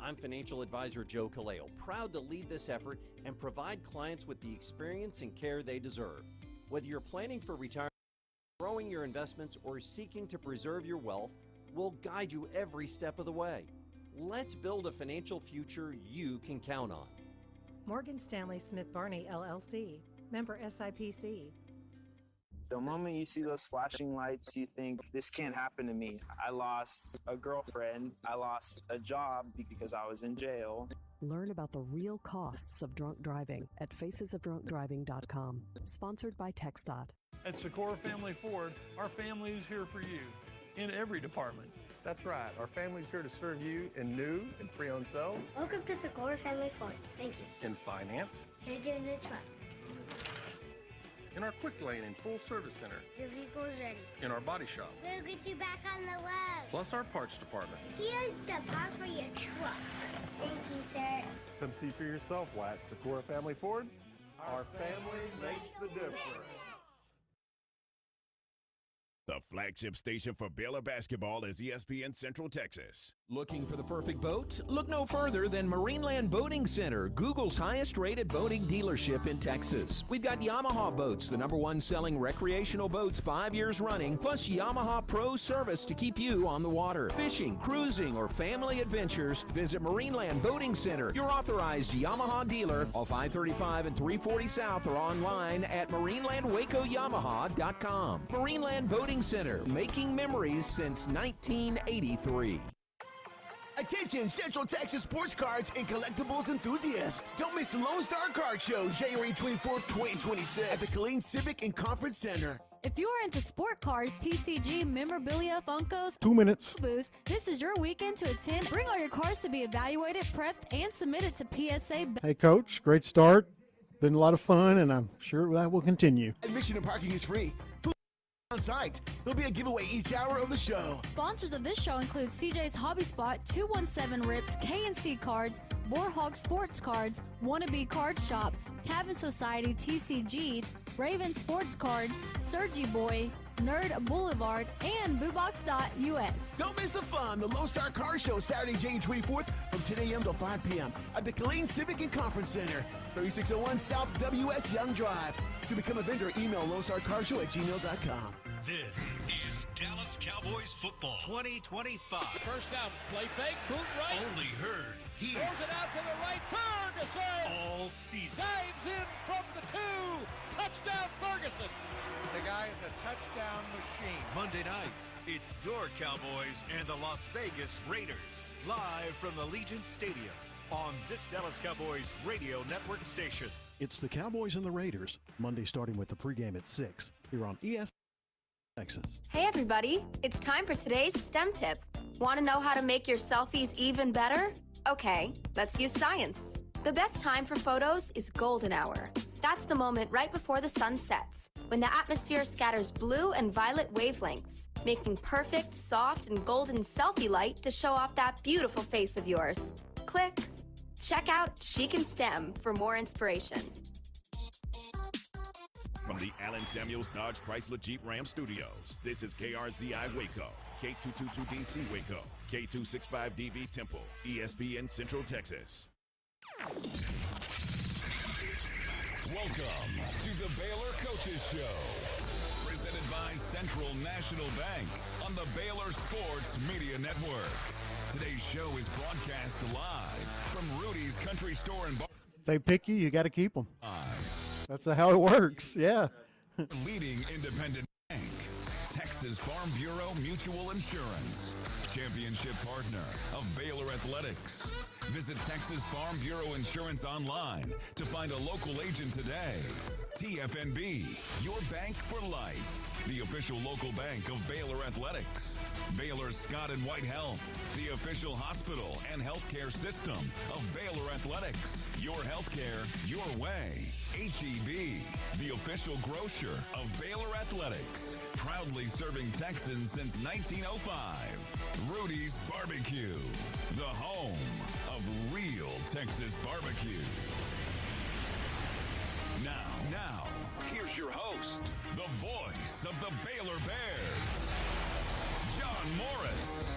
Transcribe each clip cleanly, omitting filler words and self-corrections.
I'm financial advisor Joe Kaleo, proud to lead this effort and provide clients with the experience and care they deserve. Whether you're planning for retirement, growing your investments, or seeking to preserve your wealth, we'll guide you every step of the way. Let's build a financial future you can count on. Morgan Stanley Smith Barney, LLC, member SIPC. The moment you see those flashing lights, you think, this can't happen to me. I lost a girlfriend. I lost a job because I was in jail. Learn about the real costs of drunk driving at facesofdrunkdriving.com. Sponsored by TxDOT. At Sikora Family Ford, our family is here for you in every department. That's right. Our family's here to serve you in new and pre-owned sales. Welcome to Sikora Family Ford. Thank you. In finance. Engine the truck. In our quick lane and full service center. The vehicle's ready. In our body shop. We'll get you back on the road. Plus our parts department. Here's the part for your truck. Thank you, sir. Come see for yourself why at Sikora Family Ford. Our family makes the difference. The flagship station for Baylor basketball is ESPN Central Texas. Looking for the perfect boat? Look no further than Marineland Boating Center, Google's highest-rated boating dealership in Texas. We've got Yamaha boats, the #1 selling recreational boats 5 years running, plus Yamaha Pro service to keep you on the water. Fishing, cruising, or family adventures, visit Marineland Boating Center, your authorized Yamaha dealer, off I-35 and 340 South, or online at marinelandwacoyamaha.com. Marineland Boating Center, making memories since 1983. Attention Central Texas sports cards and collectibles enthusiasts. Don't miss the Lone Star Card Show, January 24th, 2026 at the Collen Civic and Conference Center. If you're into sport cards, TCG, memorabilia, Funkos, 2 minutes, booths, this is your weekend to attend. Bring all your cards to be evaluated, prepped, and submitted to PSA. Hey, Coach, great start. Been a lot of fun, and I'm sure that will continue. Admission and parking is free. Food on site. There'll be a giveaway each hour of the show. Sponsors of this show include CJ's Hobby Spot, 217 Rips, K&C Cards, Boarhawk Sports Cards, Wannabe Card Shop, Cabin Society, TCG, Raven Sports Card, Sergi Boy, Nerd Boulevard, and BooBox.us. Don't miss the fun. The Lone Star Car Show, Saturday, January 24th from 10 a.m. to 5 p.m. at the Collen Civic and Conference Center, 3601 South WS Young Drive. To become a vendor, email LoneStarCarShow@gmail.com. This is Dallas Cowboys football 2025. First down, play fake, boot right. Only heard here. Throws it out to the right, Ferguson! All season. Dives in from the 2. Touchdown, Ferguson. The guy is a touchdown machine. Monday night, it's your Cowboys and the Las Vegas Raiders. Live from the Legion Stadium on this Dallas Cowboys radio network station. It's the Cowboys and the Raiders, Monday starting with the pregame at 6 here on ES Texas. Hey everybody, it's time for today's STEM tip. Want to know how to make your selfies even better? Okay, let's use science. The best time for photos is golden hour. That's the moment right before the sun sets, when the atmosphere scatters blue and violet wavelengths, making perfect, soft, and golden selfie light to show off that beautiful face of yours. Click. Check out Chic and STEM for more inspiration. From the Allen Samuels Dodge Chrysler Jeep Ram Studios, this is KRZI Waco, K222DC Waco, K265DV Temple, ESPN Central Texas. Welcome to the Baylor Coaches Show, presented by Central National Bank on the Baylor Sports Media Network. Today's show is broadcast live from Rudy's Country Store and Bar. If they pick you, you got to keep them. That's how it works, yeah. Leading independent bank, Texas Farm Bureau Mutual Insurance, championship partner of Baylor Athletics. Visit Texas Farm Bureau Insurance online to find a local agent today. TFNB, your bank for life. The official local bank of Baylor Athletics. Baylor Scott and White Health, the official hospital and healthcare system of Baylor Athletics. Your healthcare, your way. HEB, the official grocer of Baylor Athletics. Proudly serving Texans since 1905. Rudy's Barbecue, the home of real Texas barbecue. Now, here's your host, the voice of the Baylor Bears, John Morris.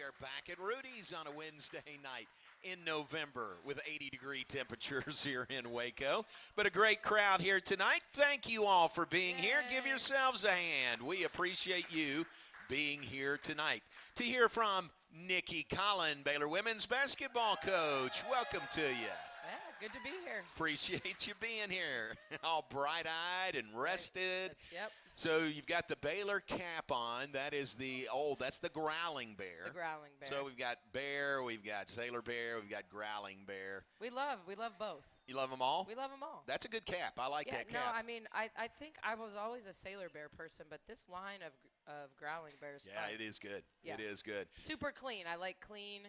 We're back at Rudy's on a Wednesday night in November with 80-degree temperatures here in Waco. But a great crowd here tonight. Thank you all for being here. Give yourselves a hand. We appreciate you being here tonight. To hear from Nicki, Collen, Baylor women's basketball coach. Welcome to you. Yeah, good to be here. Appreciate you being here. All bright-eyed and rested. Yep. So you've got the Baylor cap on. That is that's the growling bear. The growling bear. So we've got bear, we've got sailor bear, we've got growling bear. We love both. You love them all? We love them all. That's a good cap. I like that cap. No, I mean, I think I was always a sailor bear person, but this line of growling bears. Yeah, fun. it is good. Yeah. It is good. Super clean. I like clean.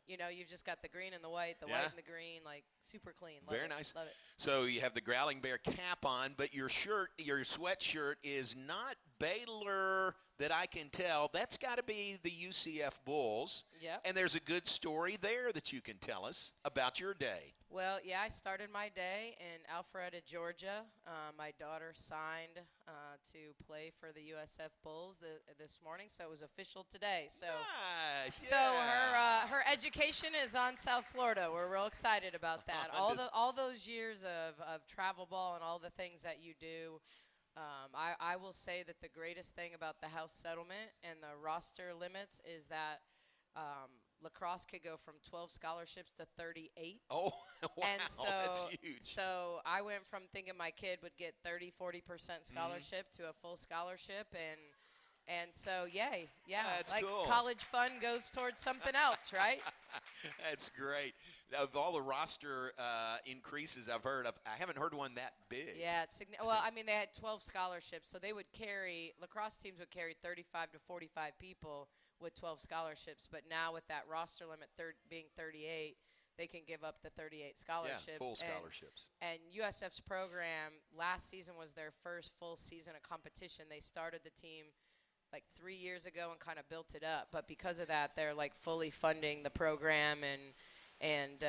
You've just got the green and the white, white and the green, like super clean. Love Very it. nice. Love it. So you have the growling bear cap on, but your sweatshirt is not Baylor that I can tell. That's got to be the UCF Bulls. Yep. And there's a good story there that you can tell us about your day. Well, yeah, I started my day in Alpharetta, Georgia. My daughter signed to play for the USF Bulls this morning, so it was official today. So, nice. So her education is on South Florida. We're real excited about that. All those years of travel ball and all the things that you do. I will say that the greatest thing about the house settlement and the roster limits is that lacrosse could go from 12 scholarships to 38. Oh, wow, and so, that's huge. So I went from thinking my kid would get 40% scholarship to a full scholarship, and so yay, yeah, that's like cool. College fund goes towards something else, right? That's great. Of all the roster increases I've heard of, I haven't heard one that big. Yeah, well, I mean, they had 12 scholarships, so they would lacrosse teams would carry 35 to 45 people with 12 scholarships, but now with that roster limit being 38, they can give up the 38 scholarships. Yeah, full scholarships. And USF's program last season was their first full season of competition. They started the team like 3 years ago and kind of built it up, but because of that, they're like fully funding the program, and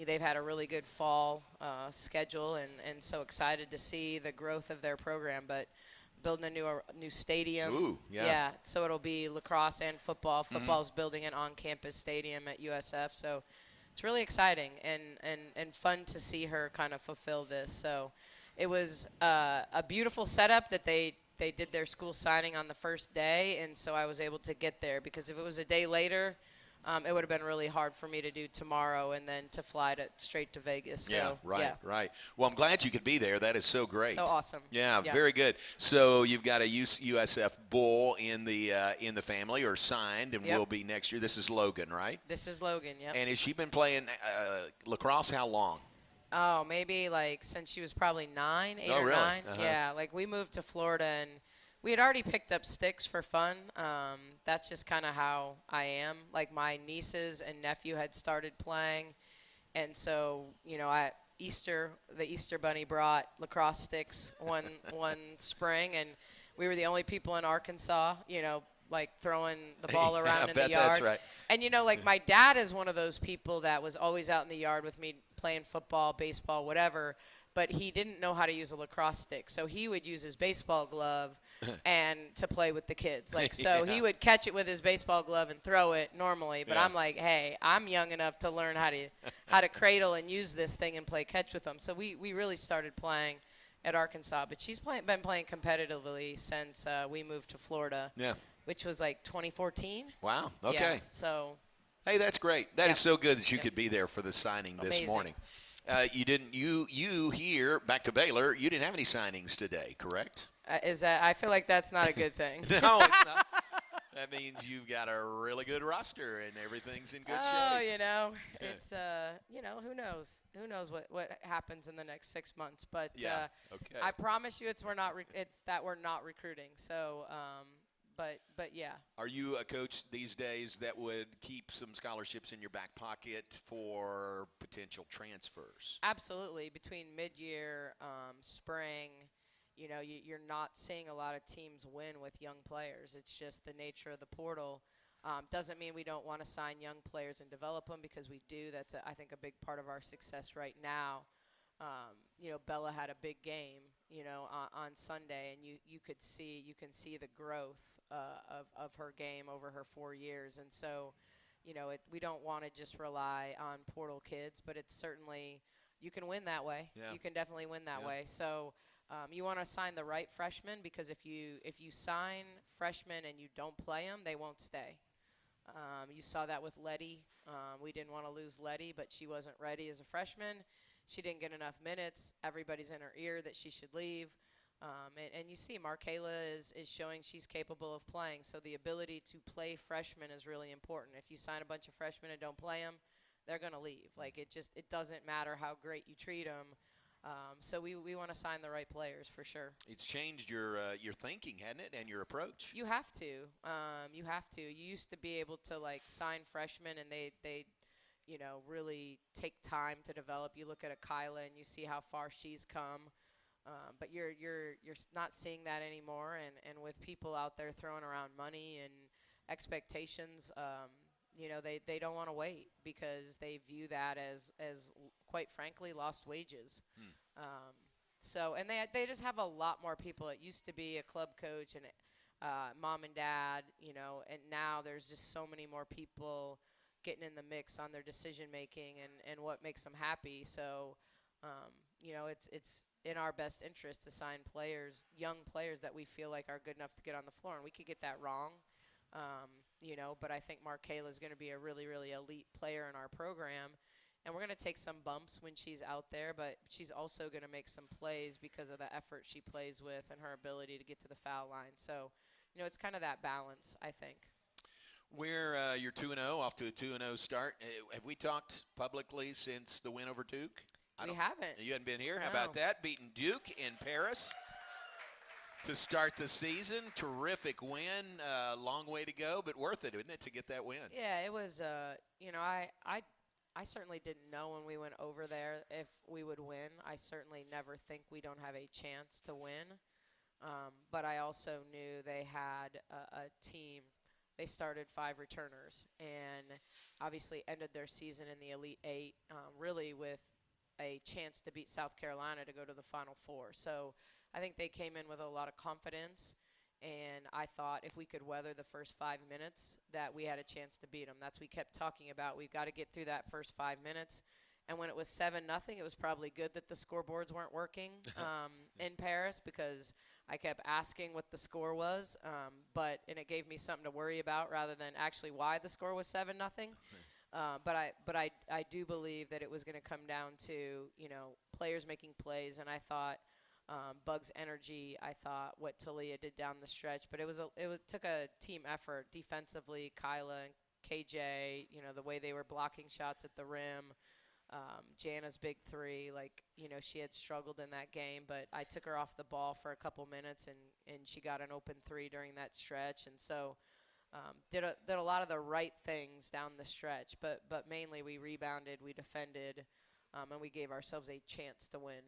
they've had a really good fall schedule, and so excited to see the growth of their program. But building a new stadium. Ooh, yeah. Yeah, so it'll be lacrosse and football. Football's building an on-campus stadium at USF, so it's really exciting and fun to see her kind of fulfill this. So it was a beautiful setup that they did their school signing on the first day, and so I was able to get there, because if it was a day later, it would have been really hard for me to do tomorrow and then to fly straight to Vegas. So, yeah, right. Well, I'm glad you could be there. That is so great. So awesome. Yeah, very good. So you've got a USF Bull in the family, or signed, and will be next year. This is Logan, right? This is Logan, yep. And has she been playing lacrosse how long? Oh, maybe like since she was probably 8 or really? 9. Yeah, like we moved to Florida, and we had already picked up sticks for fun. That's just kind of how I am. Like my nieces and nephew had started playing, and so the Easter Bunny brought lacrosse sticks one spring, and we were the only people in Arkansas, like throwing the ball around in the yard. That's right. And like my dad is one of those people that was always out in the yard with me playing football, baseball, whatever, but he didn't know how to use a lacrosse stick. So he would use his baseball glove and to play with the kids. Like, so he would catch it with his baseball glove and throw it normally. But I'm like, hey, I'm young enough to learn how to cradle and use this thing and play catch with them. So we really started playing at Arkansas. But she's been playing competitively since we moved to Florida. Yeah. Which was like 2014. Wow. Okay. Yeah, so. Hey, that's great. That is so good that you could be there for the signing this morning. You here back to Baylor. You didn't have any signings today, correct? I feel like that's not a good thing. No, it's not. That means you've got a really good roster and everything's in good shape. Oh, it's who knows? Who knows what happens in the next 6 months? But okay. I promise you, it's that we're not recruiting. So. But yeah. Are you a coach these days that would keep some scholarships in your back pocket for potential transfers? Absolutely. Between mid-year, spring, you're not seeing a lot of teams win with young players. It's just the nature of the portal. Doesn't mean we don't want to sign young players and develop them, because we do. That's, I think, a big part of our success right now. Bella had a big game, on Sunday, and you can see the growth of her game over her 4 years. And so we don't want to just rely on portal kids, but it's certainly you can win that way. Yeah. You can definitely win that way. So you want to sign the right freshmen, because if you sign freshmen and you don't play them, they won't stay. You saw that with Letty. We didn't want to lose Letty, but she wasn't ready as a freshman. She didn't get enough minutes. Everybody's in her ear that she should leave. And you see Markayla is showing she's capable of playing. So the ability to play freshmen is really important. If you sign a bunch of freshmen and don't play them, they're going to leave. Like, it doesn't matter how great you treat them. So we want to sign the right players for sure. It's changed your thinking, hasn't it, and your approach? You have to. You have to. You used to be able to, like, sign freshmen and they really take time to develop. You look at a Kyla and you see how far she's come. But you're not seeing that anymore, and with people out there throwing around money and expectations, they don't want to wait because they view that as quite frankly lost wages. And they just have a lot more people. It used to be a club coach and mom and dad, and now there's just so many more people getting in the mix on their decision making and what makes them happy. So it's in our best interest to sign players, young players that we feel like are good enough to get on the floor. And we could get that wrong, but I think Markayla is going to be a really, really elite player in our program. And we're going to take some bumps when she's out there, but she's also going to make some plays because of the effort she plays with and her ability to get to the foul line. So, it's kind of that balance, I think. You're 2-0, off to a 2-0 start. Have we talked publicly since the win over Duke? We haven't. You hadn't been here? How about that? Beating Duke in Paris to start the season. Terrific win. Long way to go, but worth it, isn't it, to get that win? Yeah, it was, I certainly didn't know when we went over there if we would win. I certainly never think we don't have a chance to win. But I also knew they had a team. They started 5 returners and obviously ended their season in the Elite 8, really with a chance to beat South Carolina to go to the Final Four. So I think they came in with a lot of confidence, and I thought if we could weather the first 5 minutes that we had a chance to beat them. That's what we kept talking about. We've got to get through that first 5 minutes. And when it was 7-0, it was probably good that the scoreboards weren't working in Paris, because I kept asking what the score was, and it gave me something to worry about rather than actually why the score was 7-0. But I do believe that it was going to come down to players making plays, and I thought Bug's energy. I thought what Talia did down the stretch, but it took a team effort defensively. Kyla and KJ, the way they were blocking shots at the rim. Jana's big three, she had struggled in that game, but I took her off the ball for a couple minutes, and she got an open 3 during that stretch, and so did a lot of the right things down the stretch, but mainly we rebounded, we defended, and we gave ourselves a chance to win.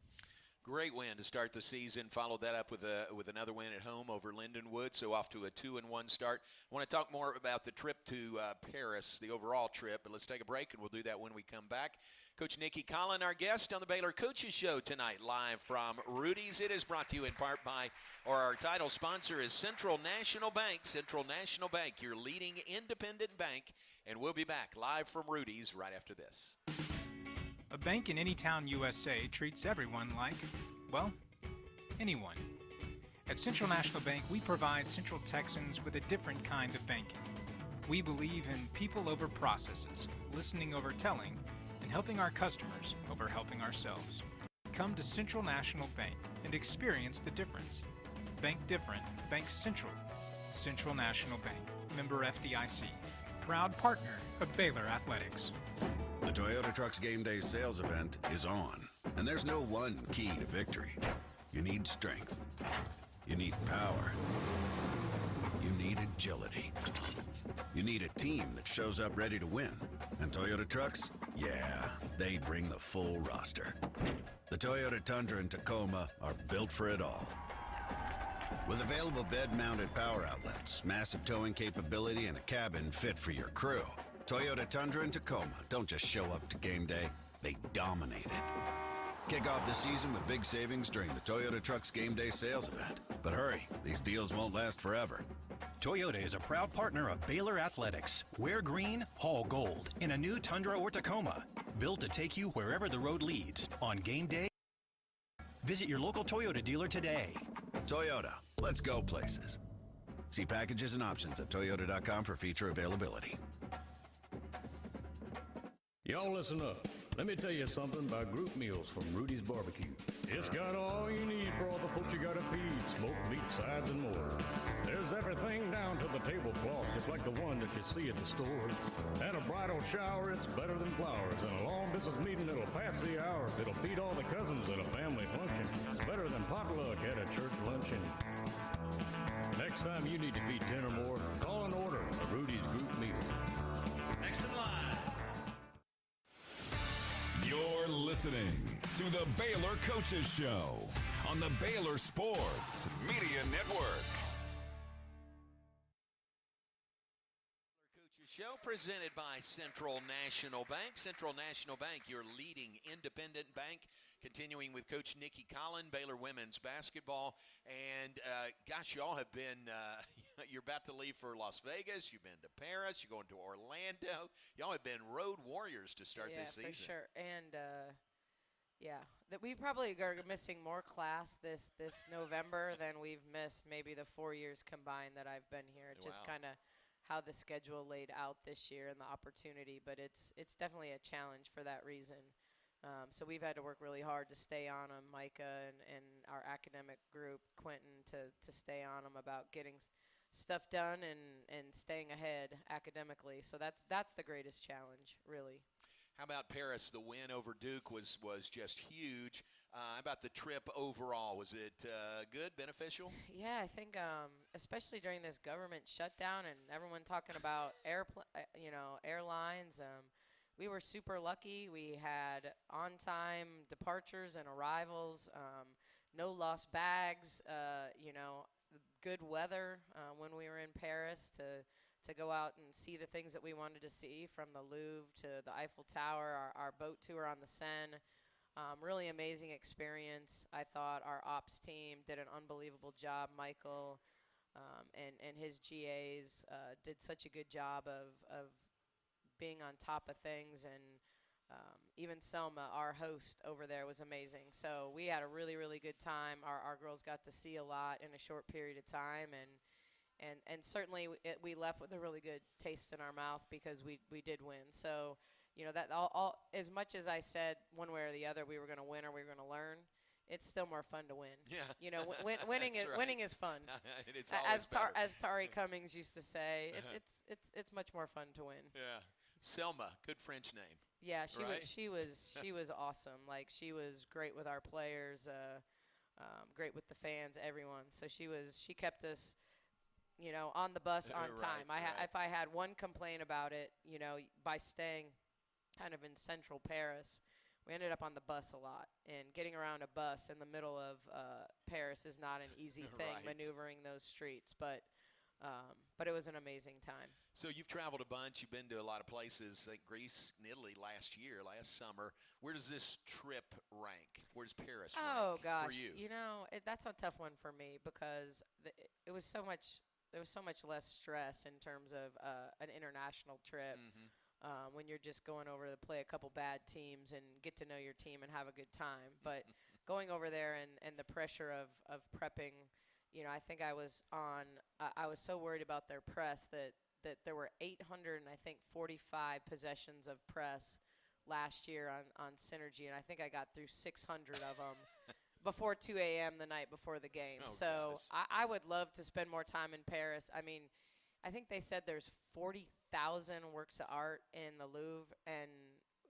Great win to start the season. Followed that up with another win at home over Lindenwood, so off to a 2-1 start. I want to talk more about the trip to Paris, the overall trip, but let's take a break, and we'll do that when we come back. Coach Nicki Collen, our guest on the Baylor Coaches Show tonight, live from Rudy's. It is brought to you in part by, our title sponsor is Central National Bank. Central National Bank, your leading independent bank, and we'll be back live from Rudy's right after this. A bank in any town USA treats everyone like, well, anyone. At Central National Bank, we provide Central Texans with a different kind of banking. We believe in people over processes, listening over telling, and helping our customers over helping ourselves. Come to Central National Bank and experience the difference. Bank different. Bank Central. Central National Bank. Member FDIC. Proud partner of Baylor Athletics. The Toyota Trucks Game Day sales event is on, and there's no one key to victory. You need strength. You need power. You need agility. You need a team that shows up ready to win. And Toyota Trucks, yeah, they bring the full roster. The Toyota Tundra and Tacoma are built for it all. With available bed-mounted power outlets, massive towing capability, and a cabin fit for your crew, Toyota Tundra and Tacoma don't just show up to game day, they dominate it. Kick off the season with big savings during the Toyota Trucks Game Day sales event. But hurry, these deals won't last forever. Toyota is a proud partner of Baylor Athletics. Wear green, haul gold in a new Tundra or Tacoma. Built to take you wherever the road leads. On game day, visit your local Toyota dealer today. Toyota, let's go places. See packages and options at toyota.com for feature availability. Y'all listen up. Let me tell you something about group meals from Rudy's Barbecue. It's got all you need for all the folks you gotta feed, smoked meat, sides, and more. There's everything down to the tablecloth, just like the one that you see at the store. And a bridal shower, it's better than flowers. And a long distance meeting, it'll pass the hours. It'll feed all the cousins at a family function. It's better than potluck at a church luncheon. Next time you need to feed 10 or more, call and order a Rudy's group meal. Next in line. You're listening to the Baylor Coaches Show on the Baylor Sports Media Network. Coaches Show presented by Central National Bank. Central National Bank, your leading independent bank. Continuing with Coach Nicki Collen, Baylor women's basketball. And, gosh, y'all have been, you're about to leave for Las Vegas. You've been to Paris. You're going to Orlando. Y'all have been road warriors to start this season. Yeah, for sure. And, that we probably are missing more class this November than we've missed maybe the 4 years combined that I've been here. Just kind of how the schedule laid out this year and the opportunity. But it's definitely a challenge for that reason. So we've had to work really hard to stay on them, Micah and our academic group, Quentin, to stay on them about getting stuff done and staying ahead academically. So that's the greatest challenge, really. How about Paris? The win over Duke was just huge. How about the trip overall? Was it good, beneficial? Yeah, I think especially during this government shutdown and everyone talking about airlines. We were super lucky. We had on-time departures and arrivals, no lost bags, good weather when we were in Paris to go out and see the things that we wanted to see, from the Louvre to the Eiffel Tower, our boat tour on the Seine. Really amazing experience. I thought our ops team did an unbelievable job. Michael and his GAs did such a good job of being on top of things, and even Selma, our host over there, was amazing. So we had a really, really good time. Our girls got to see a lot in a short period of time, and certainly we left with a really good taste in our mouth because we did win. So, that all as much as I said one way or the other we were going to win or we were going to learn, it's still more fun to win. Yeah. Winning is right. winning is fun. It's always better. As Tari Cummings used to say, it's much more fun to win. Yeah. Selma, good French name. Yeah, right? she was awesome. Like, she was great with our players, great with the fans, everyone. So she kept us, on the bus on time. If I had one complaint about it, by staying kind of in central Paris, we ended up on the bus a lot, and getting around a bus in the middle of Paris is not an easy thing, maneuvering those streets. But it was an amazing time. So you've traveled a bunch. You've been to a lot of places, like Greece and Italy last summer. Where does this trip rank? Where does Paris rank for you? That's a tough one for me because there was so much less stress in terms of an international trip. When you're just going over to play a couple bad teams and get to know your team and have a good time. But going over there and the pressure of prepping, I think I was so worried about their press that there were 845 possessions of press last year on Synergy, and I think I got through 600 of them before 2 a.m. the night before the game. I would love to spend more time in Paris. I mean, I think they said there's 40,000 works of art in the Louvre, and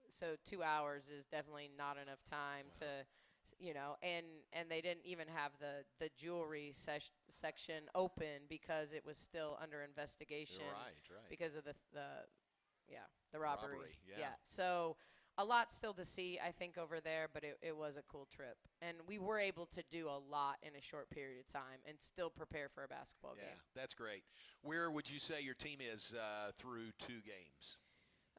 so 2 hours is definitely not enough time to, and they didn't even have the jewelry section open because it was still under investigation. Right. Because of the robbery. Yeah. So a lot still to see, I think, over there, but it was a cool trip. And we were able to do a lot in a short period of time and still prepare for a basketball game. Yeah, that's great. Where would you say your team is through 2 games?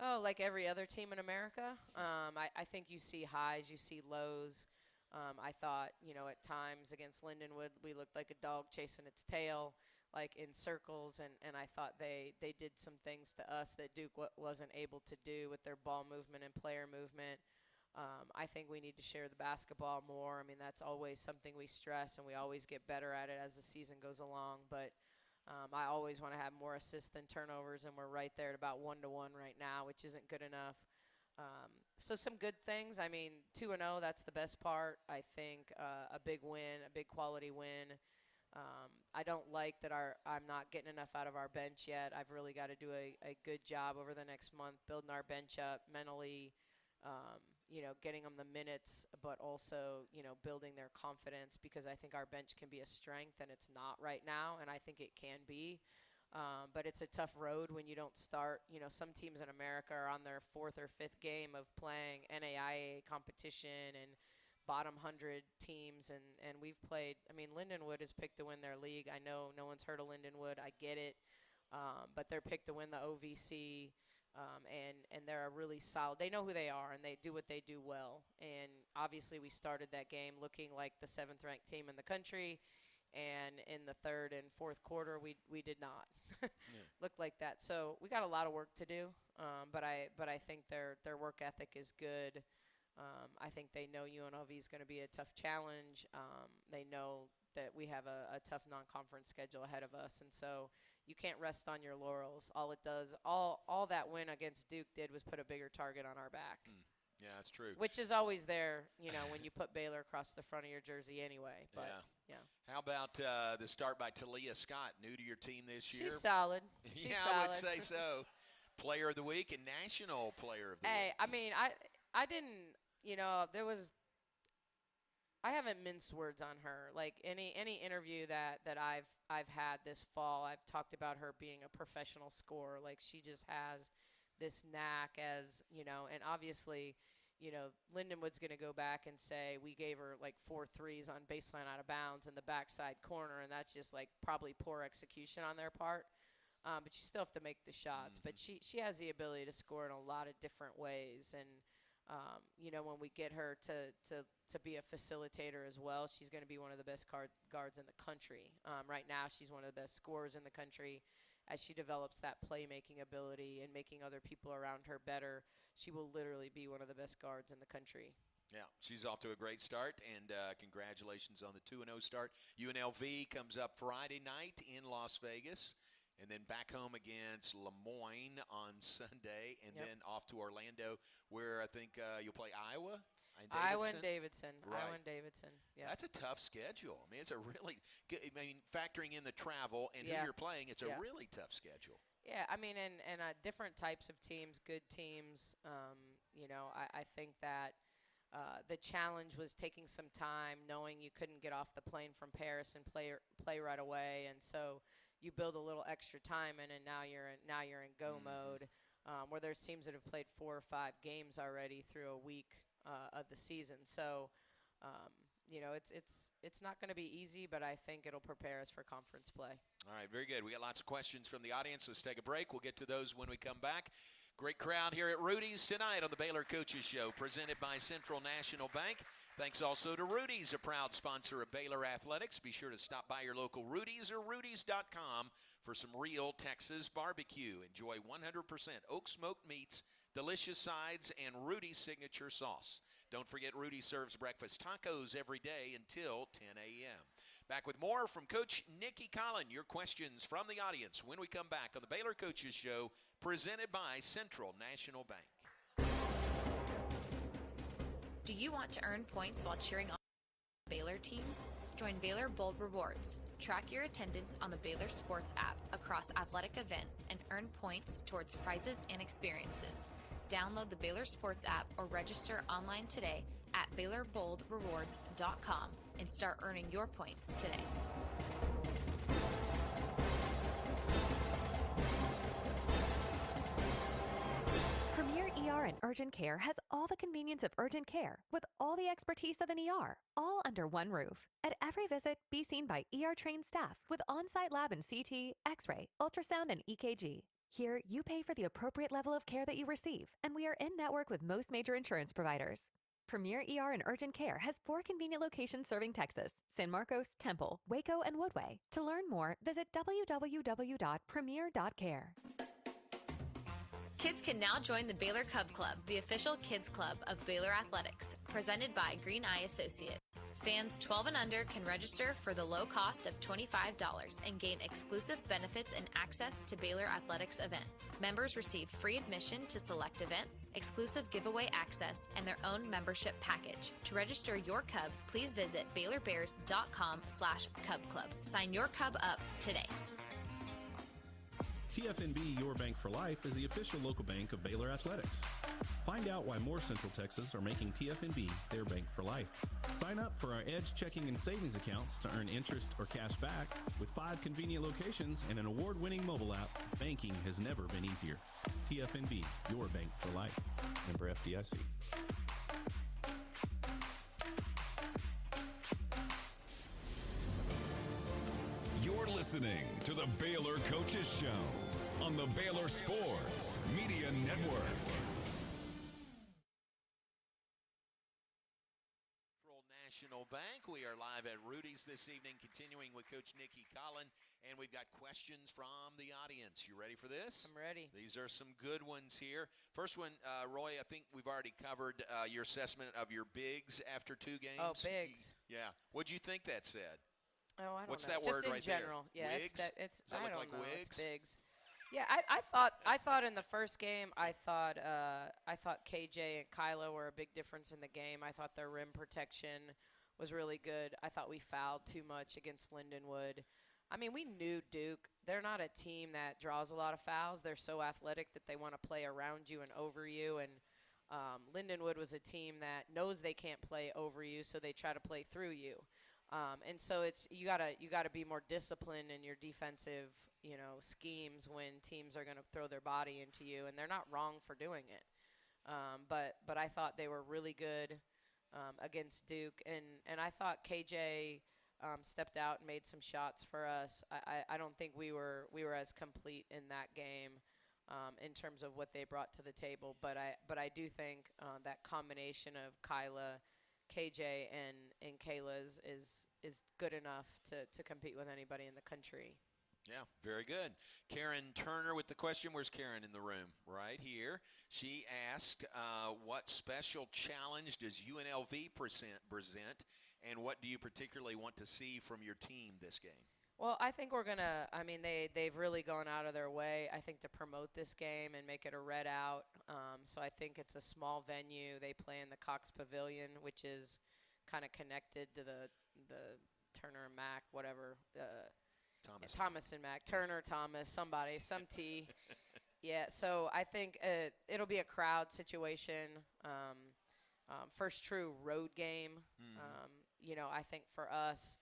Oh, like every other team in America. I think you see highs, you see lows. I thought, at times against Lindenwood, we looked like a dog chasing its tail. like in circles, and I thought they did some things to us that Duke wasn't able to do with their ball movement and player movement. I think we need to share the basketball more. I mean, that's always something we stress, and we always get better at it as the season goes along. But I always want to have more assists than turnovers, and we're right there at about 1-to-1 right now, which isn't good enough. So some good things. I mean, 2-0, that's the best part. I think a big win, a big quality win. I don't like that I'm not getting enough out of our bench yet. I've really got to do a good job over the next month building our bench up mentally, getting them the minutes, but also, building their confidence, because I think our bench can be a strength, and it's not right now, and I think it can be. But it's a tough road when you don't start. Some teams in America are on their 4th or 5th game of playing NAIA competition and bottom 100 teams, and we've played. I mean, Lindenwood is picked to win their league. I know no one's heard of Lindenwood. I get it. But they're picked to win the OVC. And they're a really solid. They know who they are, and they do what they do well. And obviously, we started that game looking like the 7th-ranked team in the country, and in the 3rd and 4th quarter, we did not look like that. So we got a lot of work to do, but I think their work ethic is good. I think they know UNLV is going to be a tough challenge. They know that we have a tough non-conference schedule ahead of us, and so you can't rest on your laurels. All that win against Duke did was put a bigger target on our back. Yeah, that's true. Which is always there, when you put Baylor across the front of your jersey anyway. But, yeah. How about the start by Talia Scott, new to your team this year? She's solid. I would say so. Player of the week and national player of the week. Hey, I mean, I didn't, I haven't minced words on her. Like any interview that I've had this fall, I've talked about her being a professional scorer. Like, she just has this knack as, and obviously, Lindenwood's going to go back and say we gave her like 4 threes on baseline out of bounds in the backside corner, and that's just like probably poor execution on their part. But you still have to make the shots. But she has the ability to score in a lot of different ways, and when we get her to be a facilitator as well, she's going to be one of the best guards in the country. Right now, she's one of the best scorers in the country. As she develops that playmaking ability and making other people around her better, she will literally be one of the best guards in the country. Yeah, she's off to a great start, and congratulations on the 2-0 start. UNLV comes up Friday night in Las Vegas, and then back home against Lemoyne on Sunday, and then off to Orlando, where I think you'll play Iowa. Iowa and Davidson. Right. Iowa and Davidson. Yeah. That's a tough schedule. I mean, it's a really good, factoring in the travel and who you're playing, it's a really tough schedule. Yeah, I mean, and different types of teams, good teams. I think that the challenge was taking some time, knowing you couldn't get off the plane from Paris and play right away, and so you build a little extra time in, and now you're in go mode. Where there's teams that have played 4 or 5 games already through a week of the season. So, it's not going to be easy, but I think it'll prepare us for conference play. All right, very good. We got lots of questions from the audience. Let's take a break. We'll get to those when we come back. Great crowd here at Rudy's tonight on the Baylor Coaches Show, presented by Central National Bank. Thanks also to Rudy's, a proud sponsor of Baylor Athletics. Be sure to stop by your local Rudy's or Rudy's.com for some real Texas barbecue. Enjoy 100% oak smoked meats, delicious sides, and Rudy's signature sauce. Don't forget, Rudy serves breakfast tacos every day until 10 a.m. Back with more from Coach Nicki Collen. Your questions from the audience when we come back on the Baylor Coaches Show, presented by Central National Bank. Do you want to earn points while cheering on Baylor teams? Join Baylor Bold Rewards. Track your attendance on the Baylor Sports app across athletic events and earn points towards prizes and experiences. Download the Baylor Sports app or register online today at BaylorBoldRewards.com and start earning your points today. Premier ER and Urgent Care has all the convenience of urgent care with all the expertise of an ER, all under one roof. At every visit, be seen by ER-trained staff with on-site lab and CT, X-ray, ultrasound, and EKG. Here, you pay for the appropriate level of care that you receive, and we are in network with most major insurance providers. Premier ER and Urgent Care has 4 convenient locations serving Texas: San Marcos, Temple, Waco, and Woodway. To learn more, visit www.premier.care. Kids can now join the Baylor Cub Club, the official kids club of Baylor Athletics, presented by Green Eye Associates. Fans 12 and under can register for the low cost of $25 and gain exclusive benefits and access to Baylor Athletics events. Members receive free admission to select events, exclusive giveaway access, and their own membership package. To register your Cub, please visit BaylorBears.com/Cub Club. Sign your Cub up today. TFNB Your Bank for Life is the official local bank of Baylor Athletics. Find out why more Central Texas are making TFNB their bank for life. Sign up for our Edge checking and savings accounts to earn interest or cash back. With 5 convenient locations and an award-winning mobile app, banking has never been easier. TFNB, your bank for life. Member FDIC. You're listening to the Baylor Coaches Show on the Baylor Sports Media Network. National Bank. We are live at Rudy's this evening, continuing with Coach Nicki Collen, and we've got questions from the audience. You ready for this? I'm ready. These are some good ones here. First one, Roy, I think we've already covered your assessment of your bigs after 2 games. Oh, bigs. Yeah. What'd you think that said? Oh, I don't What's know. that Just word in right general. there? Yeah, Wigs? Does that I look don't like know. wigs? It's bigs. Yeah, I thought in the first game, I thought KJ and Kylo were a big difference in the game. I thought their rim protection was really good. I thought we fouled too much against Lindenwood. I mean, we knew Duke. They're not a team that draws a lot of fouls. They're so athletic that they want to play around you and over you. And Lindenwood was a team that knows they can't play over you, so they try to play through you. And so it's you gotta be more disciplined in your defensive, schemes when teams are going to throw their body into you, and they're not wrong for doing it. But I thought they were really good against Duke, and I thought KJ stepped out and made some shots for us. I don't think we were as complete in that game in terms of what they brought to the table, but I do think that combination of Kyla, KJ, and Kayla is good enough to compete with anybody in the country. Yeah, very good. Karen Turner with the question. Where's Karen in the room? Right here. She asked, what special challenge does UNLV present, and what do you particularly want to see from your team this game? Well, I think we're going to – I mean, they've really gone out of their way, I think, to promote this game and make it a red out. So I think it's a small venue. They play in the Cox Pavilion, which is kind of connected to the Turner and Mack, whatever Thomas and Mack, Turner, Thomas, somebody, some T. Yeah, so I think it'll be a crowd situation. First true road game, I think for us.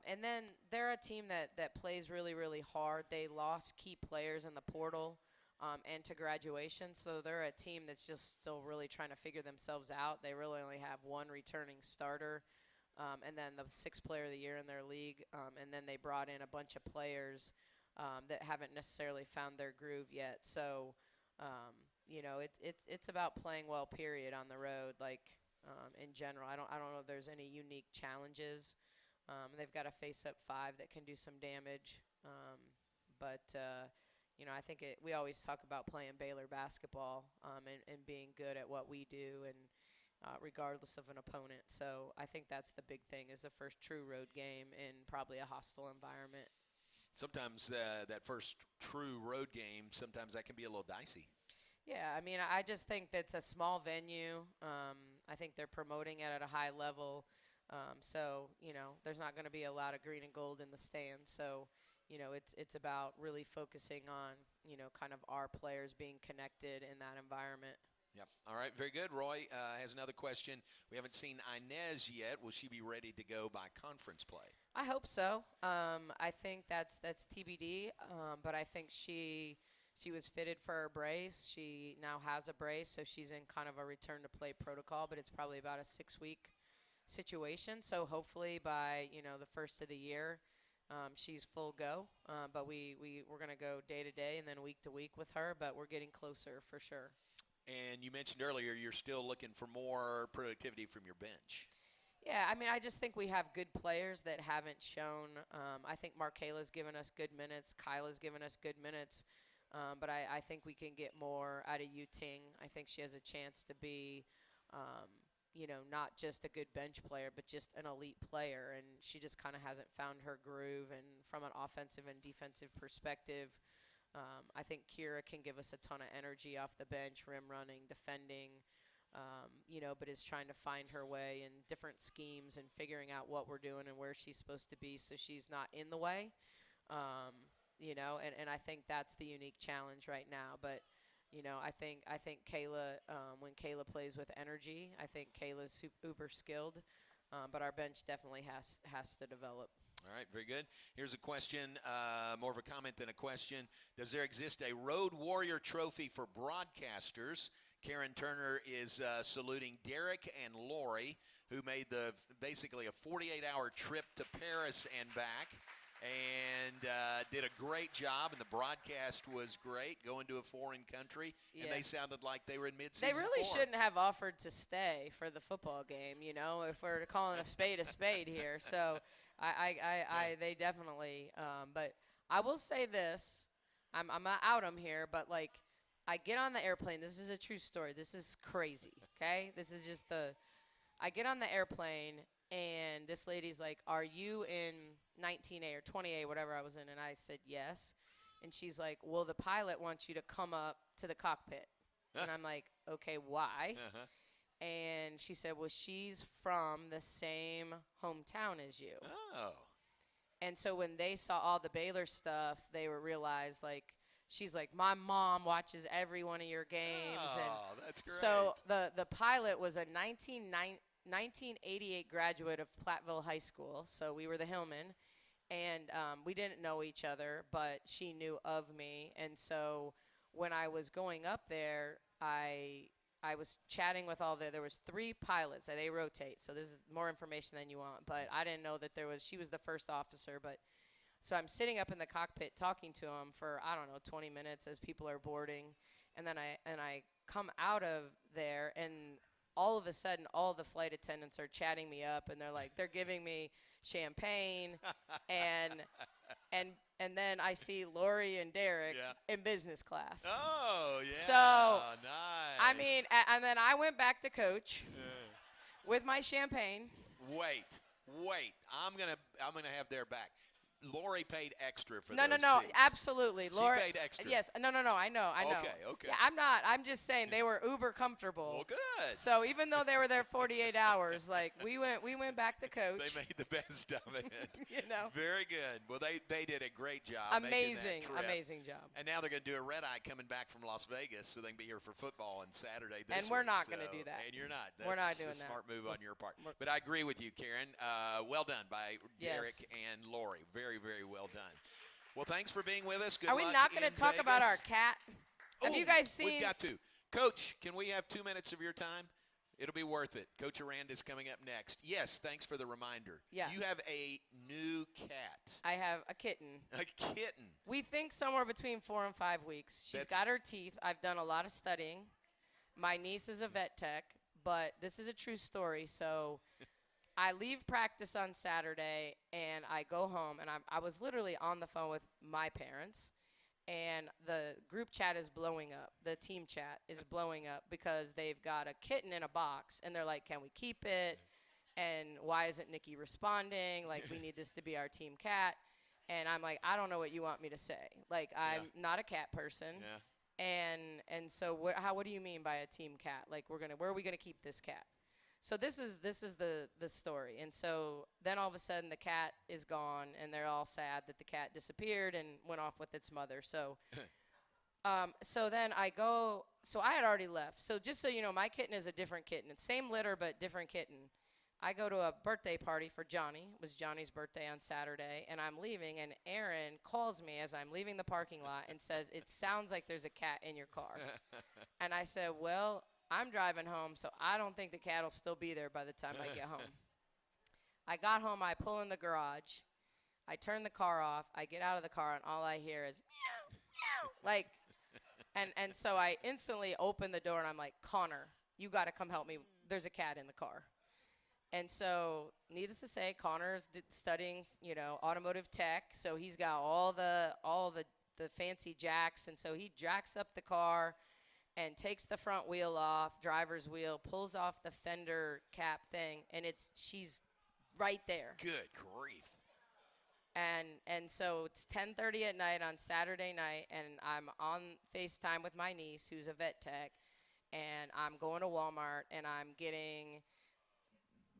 And then they're a team that plays really, really hard. They lost key players in the portal and to graduation, so they're a team that's just still really trying to figure themselves out. They really only have one returning starter. And then the 6th player of the year in their league, and then they brought in a bunch of players that haven't necessarily found their groove yet. So, it's about playing well, period, on the road. Like in general, I don't know if there's any unique challenges. They've got to face up 5 that can do some damage, but I think we always talk about playing Baylor basketball and being good at what we do and. Regardless of an opponent. So I think that's the big thing is the first true road game in probably a hostile environment. Sometimes that first true road game, sometimes that can be a little dicey. Yeah, I mean, I just think that's a small venue. I think they're promoting it at a high level. So, there's not going to be a lot of green and gold in the stands. So, it's about really focusing on, kind of our players being connected in that environment. Yep. All right, very good. Roy has another question. We haven't seen Inez yet. Will she be ready to go by conference play? I hope so. I think that's TBD, but I think she was fitted for her brace. She now has a brace, so she's in kind of a return-to-play protocol, but it's probably about a 6-week situation. So hopefully by, the first of the year, she's full go. But we're going to go day to day and then week to week with her, but we're getting closer for sure. And you mentioned earlier you're still looking for more productivity from your bench. Yeah, I mean, I just think we have good players that haven't shown. I think Markayla's given us good minutes. Kyla's given us good minutes. But I think we can get more out of Yu-Ting. I think she has a chance to be, not just a good bench player, but just an elite player. And she just kind of hasn't found her groove. And from an offensive and defensive perspective, I think Kira can give us a ton of energy off the bench, rim running, defending, but is trying to find her way in different schemes and figuring out what we're doing and where she's supposed to be so she's not in the way. And I think that's the unique challenge right now. But, I think Kayla, when Kayla plays with energy, I think Kayla's uber skilled. But our bench definitely has to develop. All right, very good. Here's a question, more of a comment than a question. Does there exist a Road Warrior trophy for broadcasters? Karen Turner is saluting Derek and Lori, who made basically a 48-hour trip to Paris and back. And did a great job, and the broadcast was great, going to a foreign country, and they sounded like they were in mid-season They really form. shouldn't have offered to stay for the football game, if we're calling a spade here. So they definitely but I will say this. I'm not out them here, but, I get on the airplane. This is a true story. This is crazy, okay? This is just I get on the airplane, and this lady's like, are you in 19A or 20A, whatever I was in? And I said, yes. And she's like, well, the pilot wants you to come up to the cockpit. And I'm like, okay, why? And she said, well, she's from the same hometown as you. Oh. And so when they saw all the Baylor stuff, they realized, she's like, my mom watches every one of your games. Oh, that's great. So the pilot was a 1988 graduate of Platteville High School, so we were the Hillmen, and we didn't know each other, but she knew of me. And so when I was going up there, I was chatting with there was 3 pilots, and they rotate, so this is more information than you want, but I didn't know that she was the first officer. But so I'm sitting up in the cockpit talking to him for, 20 minutes as people are boarding, and then I come out of there, and all of a sudden, all the flight attendants are chatting me up, and they're giving me champagne, and then I see Lori and Derek in business class. Oh, yeah. So, nice. I mean, and then I went back to coach with my champagne. Wait. I'm gonna have their back. Lori paid extra for No, those no, seats. absolutely. She Lori paid extra. Yes, no, I know. Okay. Yeah, I'm not. I'm just saying they were uber comfortable. Well, good. So even though they were there 48 hours, we went back to coach. They made the best of it. Very good. Well, they did a great job. Amazing job. And now they're going to do a red eye coming back from Las Vegas, so they can be here for football on Saturday. And we're not going to do that. And you're not. We're not doing a smart move on your part. But I agree with you, Karen. Well done by Derek Yes. and Lori. Very, very well done. Well, thanks for being with us. Good Are luck we not going in to talk Vegas. about our cat? Have you guys seen? We've got to. Coach, can we have 2 minutes of your time? It'll be worth it. Coach Aranda is coming up next. Yes, thanks for the reminder. Yeah. You have a new cat. I have a kitten. A kitten. We think somewhere between 4 and 5 weeks. She's got her teeth. I've done a lot of studying. My niece is a vet tech, but this is a true story. So I leave practice on Saturday, and I go home, and I was literally on the phone with my parents, and the group chat is blowing up. The team chat is blowing up because they've got a kitten in a box, and they're like, can we keep it? And why isn't Nicki responding? We need this to be our team cat. And I'm like, I don't know what you want me to say. I'm not a cat person. Yeah. And so what do you mean by a team cat? Where are we gonna keep this cat? So this is the story. And so then all of a sudden the cat is gone, and they're all sad that the cat disappeared and went off with its mother. So so then I had already left. So just so you know, my kitten is a different kitten. It's same litter but different kitten. I go to a birthday party for Johnny. It was Johnny's birthday on Saturday, and I'm leaving, and Aaron calls me as I'm leaving the parking lot and says, it sounds like there's a cat in your car. And I said, well, I'm driving home, so I don't think the cat will still be there by the time I get home. I got home, I pull in the garage, I turn the car off, I get out of the car, and all I hear is meow, meow. And so I instantly opened the door, and I'm like, Connor, you got to come help me. There's a cat in the car. And so, needless to say, Connor's studying, automotive tech. So he's got all the fancy jacks, and so he jacks up the car and takes the front wheel off, driver's wheel, pulls off the fender cap thing, and she's right there. Good grief. And so it's 10:30 at night on Saturday night, and I'm on FaceTime with my niece, who's a vet tech, and I'm going to Walmart, and I'm getting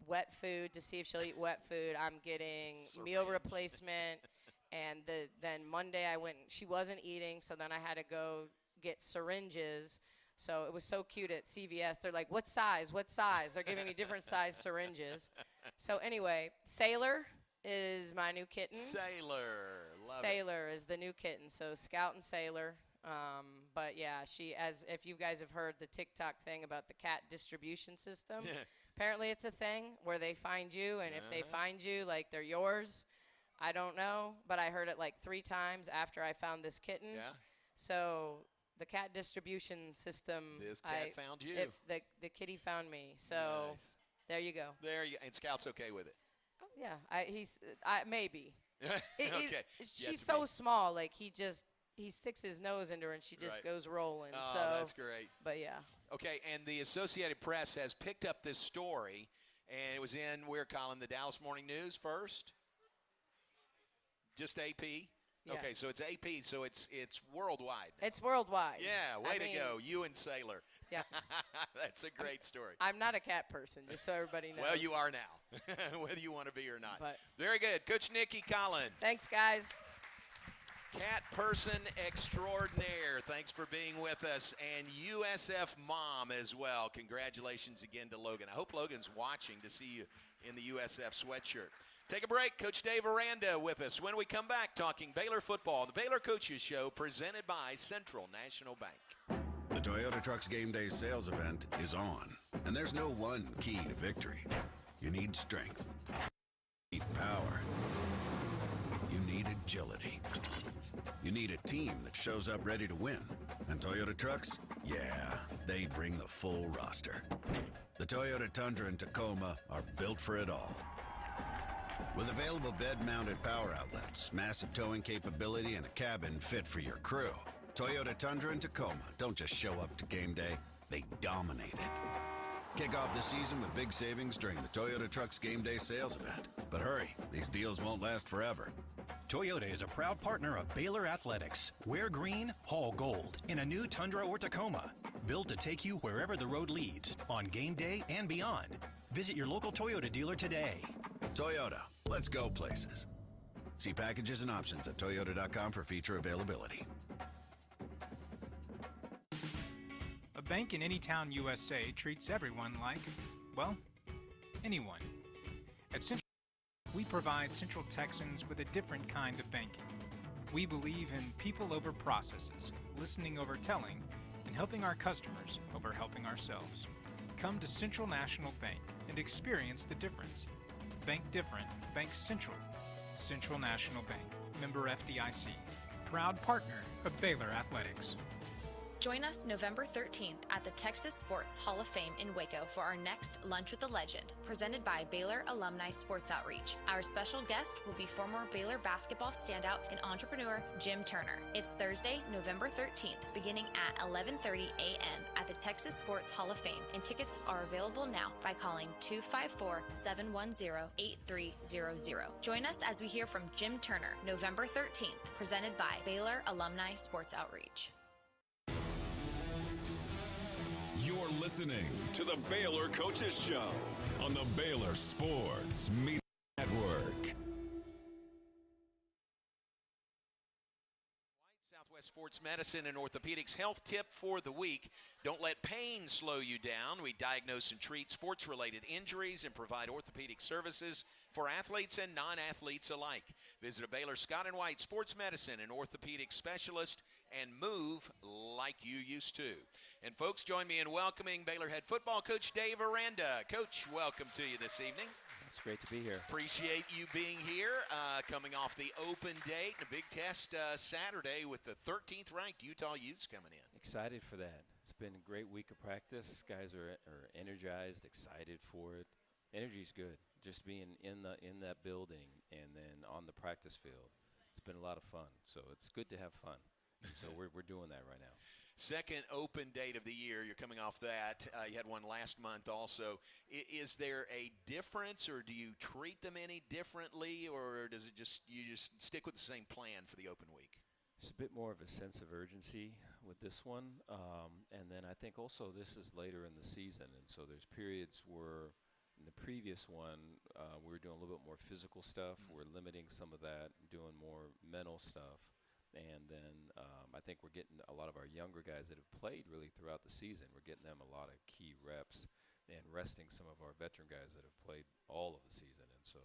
wet food to see if she'll eat wet food. I'm getting meal replacement, and then Monday I went. She wasn't eating, so then I had to go get syringes. So it was so cute at CVS. They're like, "What size? What size?" They're giving me different size syringes. So anyway, Sailor is my new kitten. Sailor. Love Sailor is the new kitten. So Scout and Sailor. But yeah, if you guys have heard the TikTok thing about the cat distribution system, apparently it's a thing where they find you, and if they find you, like, they're yours. I don't know, but I heard it like 3 times after I found this kitten. Yeah. So the cat distribution system. This cat found you. The kitty found me. So nice. There you go. There you go. And Scout's okay with it. Oh, yeah. Maybe. Okay. She's so small. Like, he sticks his nose into her, and she just goes rolling. Oh, so that's great. But yeah. Okay, and the Associated Press has picked up this story, and it was in where, Collen? The Dallas Morning News first? Just AP? Yeah. Okay, so it's AP, so it's worldwide. It's worldwide. Yeah, way to go. You and Sailor. Yeah. That's a great story. I'm not a cat person, just so everybody knows. Well, you are now, whether you want to be or not. But very good. Coach Nicki, Collen. Thanks, guys. Cat person extraordinaire. Thanks for being with us. And USF mom as well. Congratulations again to Logan. I hope Logan's watching to see you in the USF sweatshirt. Take a break. Coach Dave Aranda with us. When we come back, talking Baylor football on the Baylor Coaches Show, presented by Central National Bank. The Toyota Trucks Game Day sales event is on, and there's no one key to victory. You need strength. You need power. You need agility. You need a team that shows up ready to win. And Toyota Trucks, yeah, they bring the full roster. The Toyota Tundra and Tacoma are built for it all. With available bed-mounted power outlets, massive towing capability, and a cabin fit for your crew, Toyota Tundra and Tacoma don't just show up to game day, they dominate it. Kick off the season with big savings during the Toyota Trucks Game Day sales event. But hurry, these deals won't last forever. Toyota is a proud partner of Baylor Athletics. Wear green, haul gold in a new Tundra or Tacoma. Built to take you wherever the road leads, on game day and beyond. Visit your local Toyota dealer today. Toyota, let's go places. See packages and options at toyota.com for feature availability. A bank in any town USA treats everyone like, well, anyone. At Central, we provide Central Texans with a different kind of banking. We believe in people over processes, listening over telling, and helping our customers over helping ourselves. Come to Central National Bank and experience the difference. Bank different, Bank Central. Central National Bank, member FDIC. Proud partner of Baylor Athletics. Join us November 13th at the Texas Sports Hall of Fame in Waco for our next Lunch with a Legend, presented by Baylor Alumni Sports Outreach. Our special guest will be former Baylor basketball standout and entrepreneur Jim Turner. It's Thursday, November 13th, beginning at 11:30 a.m. at the Texas Sports Hall of Fame, and tickets are available now by calling 254-710-8300. Join us as we hear from Jim Turner, November 13th, presented by Baylor Alumni Sports Outreach. You're listening to the Baylor Coaches Show on the Baylor Sports Media Network. Southwest Sports Medicine and Orthopedics health tip for the week. Don't let pain slow you down. We diagnose and treat sports-related injuries and provide orthopedic services for athletes and non-athletes alike. Visit a Baylor Scott & White Sports Medicine and Orthopedic Specialist and move like you used to. And folks, join me in welcoming Baylor head football coach Dave Aranda. Coach, welcome to you this evening. It's great to be here. Appreciate you being here. Coming off the open date, a big test Saturday with the 13th ranked Utah Utes coming in. Excited for that. It's been a great week of practice. Guys are energized, excited for it. Energy's good. Just being in that building and then on the practice field. It's been a lot of fun. So it's good to have fun. And so we're doing that right now. Second open date of the year. You're coming off that. You had one last month also. Is there a difference, or do you treat them any differently, or does it you just stick with the same plan for the open week? It's a bit more of a sense of urgency with this one. And then I think also this is later in the season. And so there's periods where in the previous one we were doing a little bit more physical stuff. We're limiting some of that, doing more mental stuff. And then I think we're getting a lot of our younger guys that have played really throughout the season. We're getting them a lot of key reps and resting some of our veteran guys that have played all of the season. And so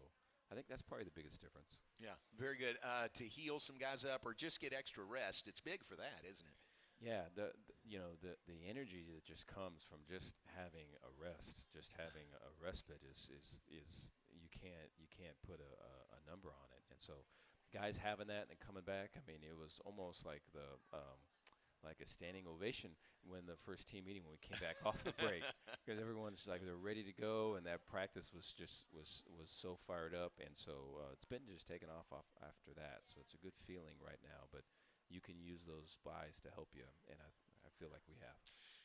I think that's probably the biggest difference. Yeah, very good. To heal some guys up or just get extra rest, it's big for that, isn't it? Yeah, the energy that just comes from just having a rest, just having a respite is you can't put a number on it. And so guys having that and coming back, I mean, it was almost like like a standing ovation when the first team meeting when we came back off the break, because everyone's like they're ready to go, and that practice was so fired up, and so it's been just taken off after that. So it's a good feeling right now, but you can use those buys to help you, and I feel like we have.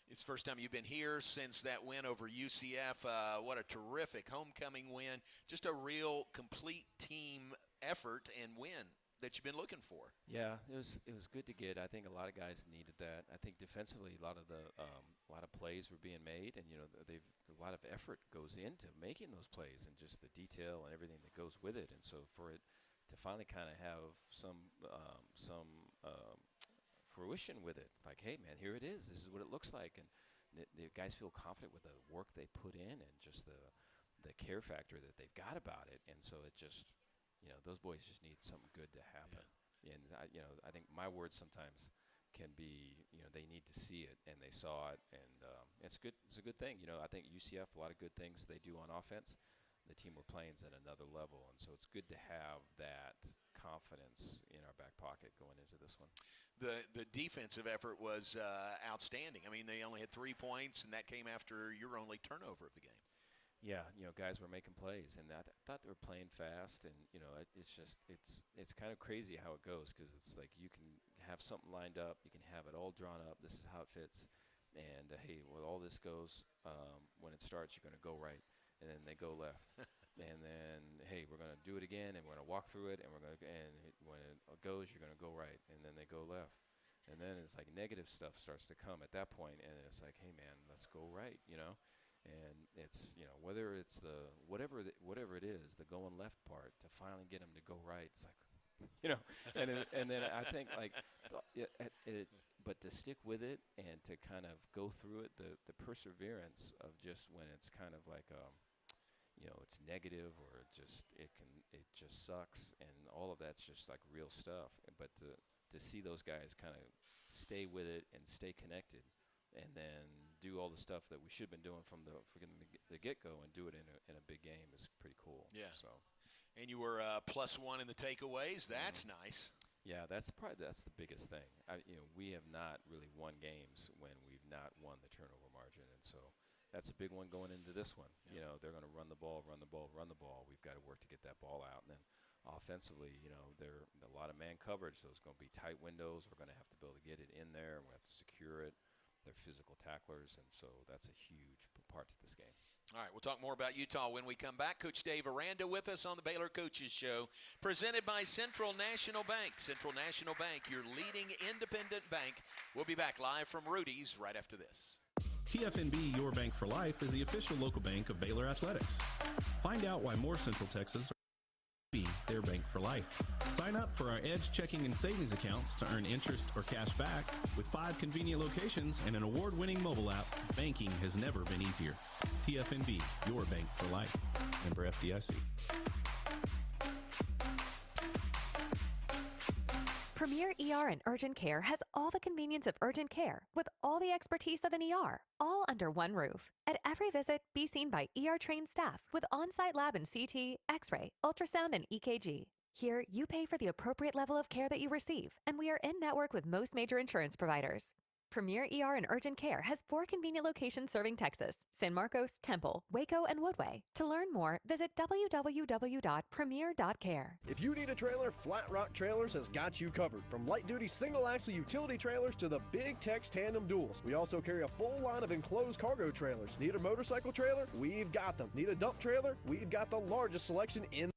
It's the first time you've been here since that win over UCF. What a terrific homecoming win. Just a real complete team effort and win that you've been looking for. Yeah, it was good to get. I think a lot of guys needed that. I think defensively, a lot of plays were being made, and a lot of effort goes into making those plays, and just the detail and everything that goes with it. And so for it to finally kind of have some fruition with it, like, hey man, here it is. This is what it looks like, and the guys feel confident with the work they put in and just the care factor that they've got about it. And so it just, those boys just need something good to happen. Yeah. And I think my words sometimes can be, they need to see it, and they saw it, and it's good. It's a good thing. I think UCF, a lot of good things they do on offense. The team we're playing is at another level, and so it's good to have that confidence in our back pocket going into this one. The defensive effort was outstanding. I mean, they only had 3 points, and that came after your only turnover of the game. Yeah, guys were making plays, and I thought they were playing fast, and it's kind of crazy how it goes, because it's like you can have something lined up, you can have it all drawn up. This is how it fits, and hey, well, all this goes when it starts, you're going to go right, and then they go left, and then hey, we're going to do it again, and we're going to walk through it, and when it goes, you're going to go right, and then they go left, and then it's like negative stuff starts to come at that point, and it's like, hey man, let's go right, And it's, whether it's whatever it is, the going left part, to finally get them to go right, it's like, and then I think but to stick with it and to kind of go through it, the perseverance of just when it's kind of like, it's negative, or it just sucks, and all of that's just like real stuff. But to see those guys kind of stay with it and stay connected, and then do all the stuff that we should have been doing from the get-go, and do it in a big game is pretty cool. Yeah. So, and you were +1 in the takeaways. That's nice. Yeah, that's the biggest thing. We have not really won games when we've not won the turnover margin, and so that's a big one going into this one. Yeah. They're going to run the ball. We've got to work to get that ball out, and then offensively, there a lot of man coverage, so it's going to be tight windows. We're going to have to be able to get it in there, and we have to secure it. They're physical tacklers, and so that's a huge part to this game. All right, we'll talk more about Utah when we come back. Coach Dave Aranda with us on the Baylor Coaches Show, presented by Central National Bank. Central National Bank, your leading independent bank. We'll be back live from Rudy's right after this. TFNB, your bank for life, is the official local bank of Baylor Athletics. Find out why more Central Texas be their bank for life. Sign up for our Edge checking and savings accounts to earn interest or cash back. With 5 convenient locations and an award-winning mobile app, banking has never been easier. TFNB, your bank for life. Member FDIC. Premier ER and Urgent Care has all the convenience of urgent care with all the expertise of an ER, all under one roof. At every visit, be seen by ER-trained staff with on-site lab and CT, X-ray, ultrasound, and EKG. Here, you pay for the appropriate level of care that you receive, and we are in-network with most major insurance providers. Premier ER and Urgent Care has 4 convenient locations serving Texas: San Marcos, Temple, Waco, and Woodway. To learn more, visit www.premier.care. If you need a trailer, Flat Rock Trailers has got you covered. From light-duty single-axle utility trailers to the big Tex tandem duals. We also carry a full line of enclosed cargo trailers. Need a motorcycle trailer? We've got them. Need a dump trailer? We've got the largest selection in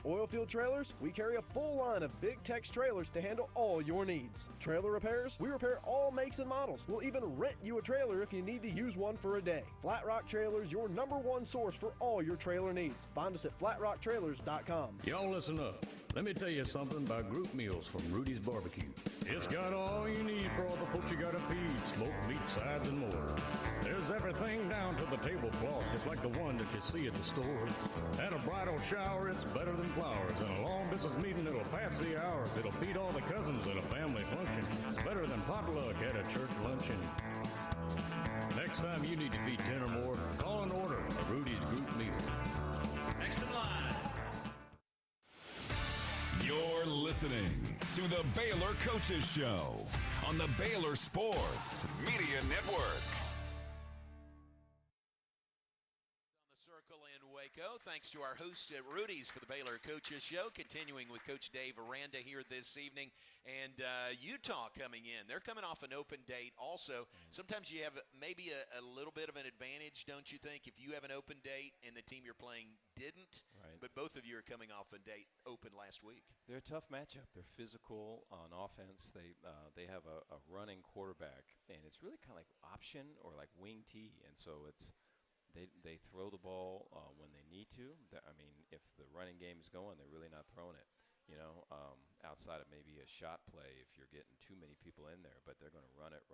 Oilfield trailers, we carry a full line of big Tex trailers to handle all your needs. Trailer repairs, we repair all makes and models. We'll even rent you a trailer if you need to use one for a day. Flat Rock Trailers, your #1 source for all your trailer needs. Find us at flatrocktrailers.com. Y'all listen up. Let me tell you something about group meals from Rudy's Barbecue. It's got all you need for all the folks you gotta feed, smoked meat, sides, and more. There's everything down to the tablecloth, just like the one that you see at the store. At a bridal shower, it's better than flowers. And a long business meeting, it'll pass the hours. It'll feed all the cousins at a family function. It's better than potluck at a church luncheon. Next time you need to feed 10 or more, call and order a Rudy's group meal. Next in line. You're listening to the Baylor Coaches Show on the Baylor Sports Media Network. On the circle in Waco, thanks to our host at Rudy's for the Baylor Coaches Show. Continuing with Coach Dave Aranda here this evening. And Utah coming in. They're coming off an open date also. Sometimes you have maybe a little bit of an advantage, don't you think, if you have an open date and the team you're playing didn't? Right. But both of you are coming off a date open last week. They're a tough matchup. They're physical on offense. They have a running quarterback, and it's really kind of like option or like wing T. And so it's they throw the ball when they need to. I mean, if the running game is going, they're really not throwing it. Outside of maybe a shot play if you're getting too many people in there, but they're going to run it.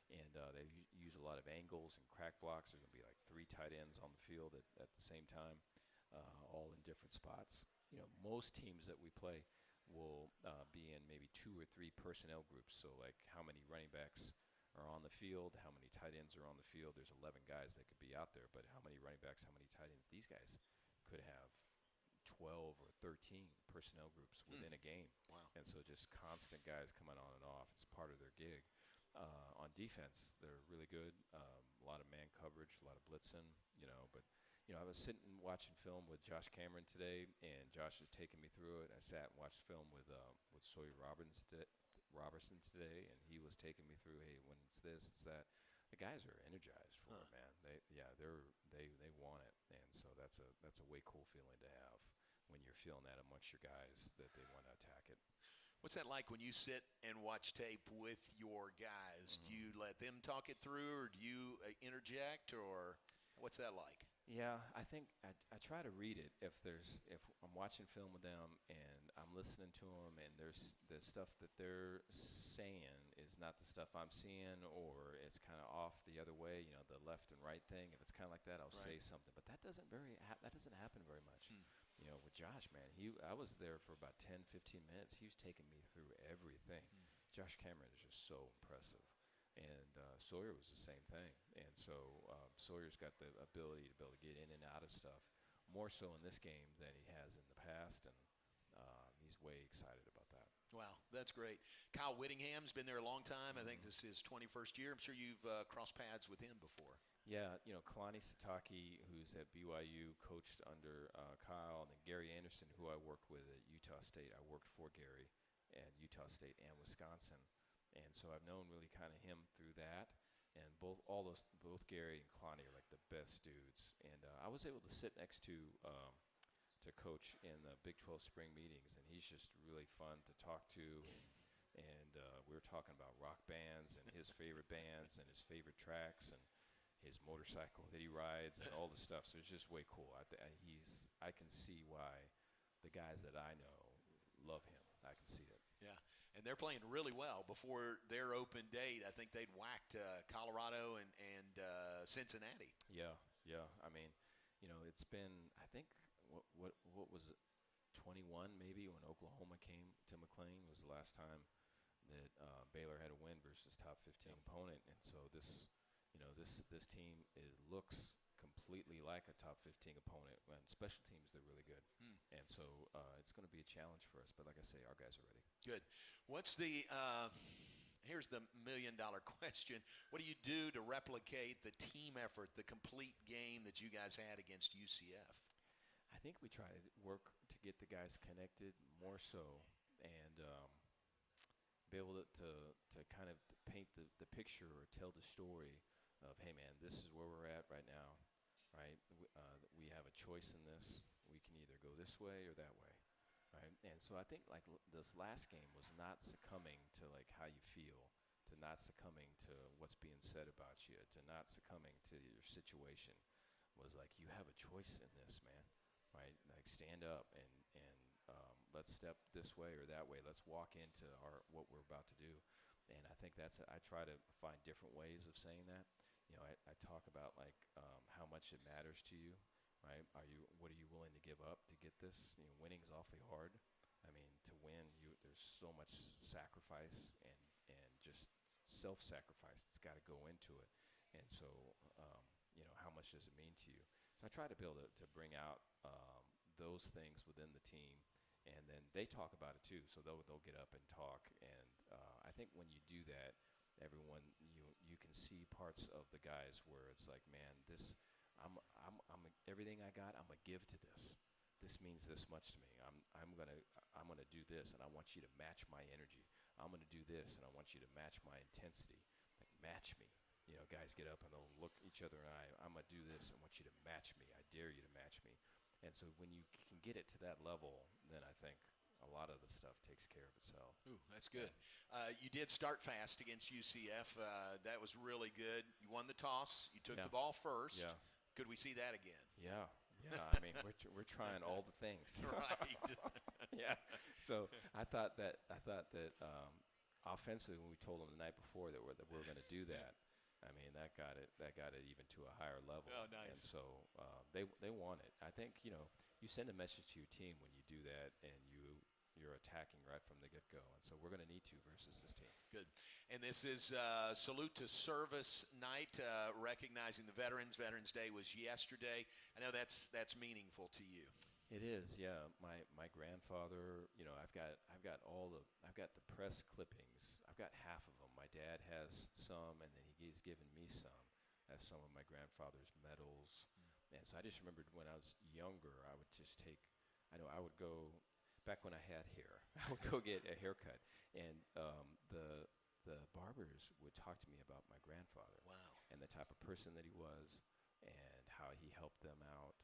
And they use a lot of angles and crack blocks. There's going to be like 3 tight ends on the field at the same time, all in different spots. Most teams that we play will be in maybe 2 or 3 personnel groups. So like how many running backs are on the field, how many tight ends are on the field. There's 11 guys that could be out there, but how many running backs, how many tight ends? These guys could have 12 or 13 personnel groups within a game. Wow. And so just constant guys coming on and off. It's part of their gig. On defense, they're really good. A lot of man coverage, a lot of blitzing, but I was sitting and watching film with Josh Cameron today, and Josh is taking me through it. I sat and watched film with Sawyer Robertson today, and he was taking me through, hey, when it's this, it's that. The guys are energized for it, man. They want it, and so that's a way cool feeling to have when you're feeling that amongst your guys that they want to attack it. What's that like when you sit and watch tape with your guys? Do you let them talk it through, or do you interject, or what's that like? Yeah, I think I try to read it if I'm watching film with them and I'm listening to them and there's the stuff that they're saying is not the stuff I'm seeing, or it's kind of off the other way, the left and right thing. If it's kind of like that, I'll say something. But that doesn't happen very much. With Josh, man, I was there for about 10, 15 minutes. He was taking me through everything. Josh Cameron is just so impressive. And Sawyer was the same thing. And so Sawyer's got the ability to be able to get in and out of stuff, more so in this game than he has in the past. And he's way excited about that. Wow, that's great. Kyle Whittingham's been there a long time. I think this is his 21st year. I'm sure you've crossed paths with him before. Yeah, Kalani Satake, who's at BYU, coached under Kyle, and then Gary Anderson, who I worked with at Utah State. I worked for Gary at Utah State and Wisconsin. And so I've known really kind of him through that. And both Gary and Kalani are like the best dudes. And I was able to sit next to Coach in the Big 12 spring meetings, and he's just really fun to talk to. And we were talking about rock bands and his favorite bands and his favorite tracks and his motorcycle that he rides and all the stuff. So it's just way cool. I can see why the guys that I know love him. I can see it. Yeah, and they're playing really well. Before their open date, I think they'd whacked Colorado and Cincinnati. Yeah. I mean, it's been, I think, what was 21 maybe, when Oklahoma came to McLean, was the last time that Baylor had a win versus top 15 opponent. And so this team looks completely like a top 15 opponent. And special teams, they're really good. And so it's going to be a challenge for us. But like I say, our guys are ready. Good. What's the here's the million-dollar question. What do you do to replicate the team effort, the complete game that you guys had against UCF? I think we try to work to get the guys connected more so, and be able to kind of paint the picture or tell the story of, hey, man, this is where we're at right now, right? We have a choice in this. We can either go this way or that way, right? And so I think, like, this last game was not succumbing to, like, how you feel, to not succumbing to what's being said about you, to not succumbing to your situation. Was like, you have a choice in this, man. Right, like, stand up and let's step this way or that way. Let's walk into what we're about to do. And I think I try to find different ways of saying that. You know, I talk about, like, how much it matters to you, right? What are you willing to give up to get this? You know, winning's awfully hard. I mean, to win, there's so much sacrifice and just self-sacrifice that's got to go into it. And so, you know, how much does it mean to you? So I try to be able to bring out those things within the team, and then they talk about it too. So they'll get up and talk, and I think when you do that, everyone you can see parts of the guys where it's like, man, this I'm everything I got, I'm gonna give to this. This means this much to me. I'm gonna do this, and I want you to match my energy. I'm gonna do this, and I want you to match my intensity. Like, match me. You know, guys get up and they'll look each other in the eye. I'm going to do this. I want you to match me. I dare you to match me. And so when you can get it to that level, then I think a lot of the stuff takes care of itself. Ooh, that's good. You did start fast against UCF. That was really good. You won the toss. You took the ball first. Yeah. Could we see that again? Yeah. Yeah, I mean, we're trying all the things. Right. Yeah. So I thought that offensively, when we told them the night before that we're going to do that, I mean, that got it even to a higher level. Oh, nice. And so they want it. I think, you know, you send a message to your team when you do that, and you're attacking right from the get-go. And so we're going to need to versus this team. Good. And this is Salute to Service Night, recognizing the veterans. Veterans Day was yesterday. I know that's meaningful to you. It is, yeah. My grandfather, you know, I've got the press clippings. I've got half of them. My dad has some, and then he's given me some. I have some of my grandfather's medals. And so I just remembered when I was younger, I would just I would go, back when I had hair, I would go get a haircut. And the barbers would talk to me about my grandfather. Wow. And the type of person that he was, and how he helped them out,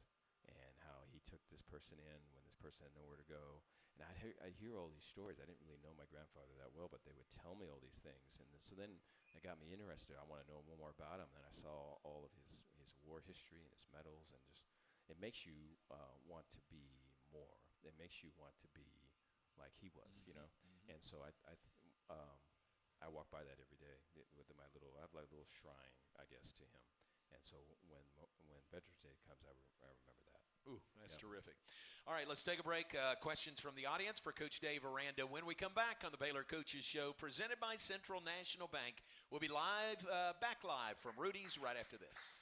and how he took this person in when this person had nowhere to go. And I'd hear all these stories. I didn't really know my grandfather that well, but they would tell me all these things. And so then it got me interested. I want to know more about him. Then I saw all of his war history and his medals, and just it makes you want to be more. It makes you want to be like he was, you know. And so I walk by that every day with I have like a little shrine, I guess, to him. And so when Veterans Day comes, I remember that. Ooh, that's terrific. All right, let's take a break. Questions from the audience for Coach Dave Aranda. When we come back on the Baylor Coaches Show, presented by Central National Bank, we'll be back live from Rudy's right after this.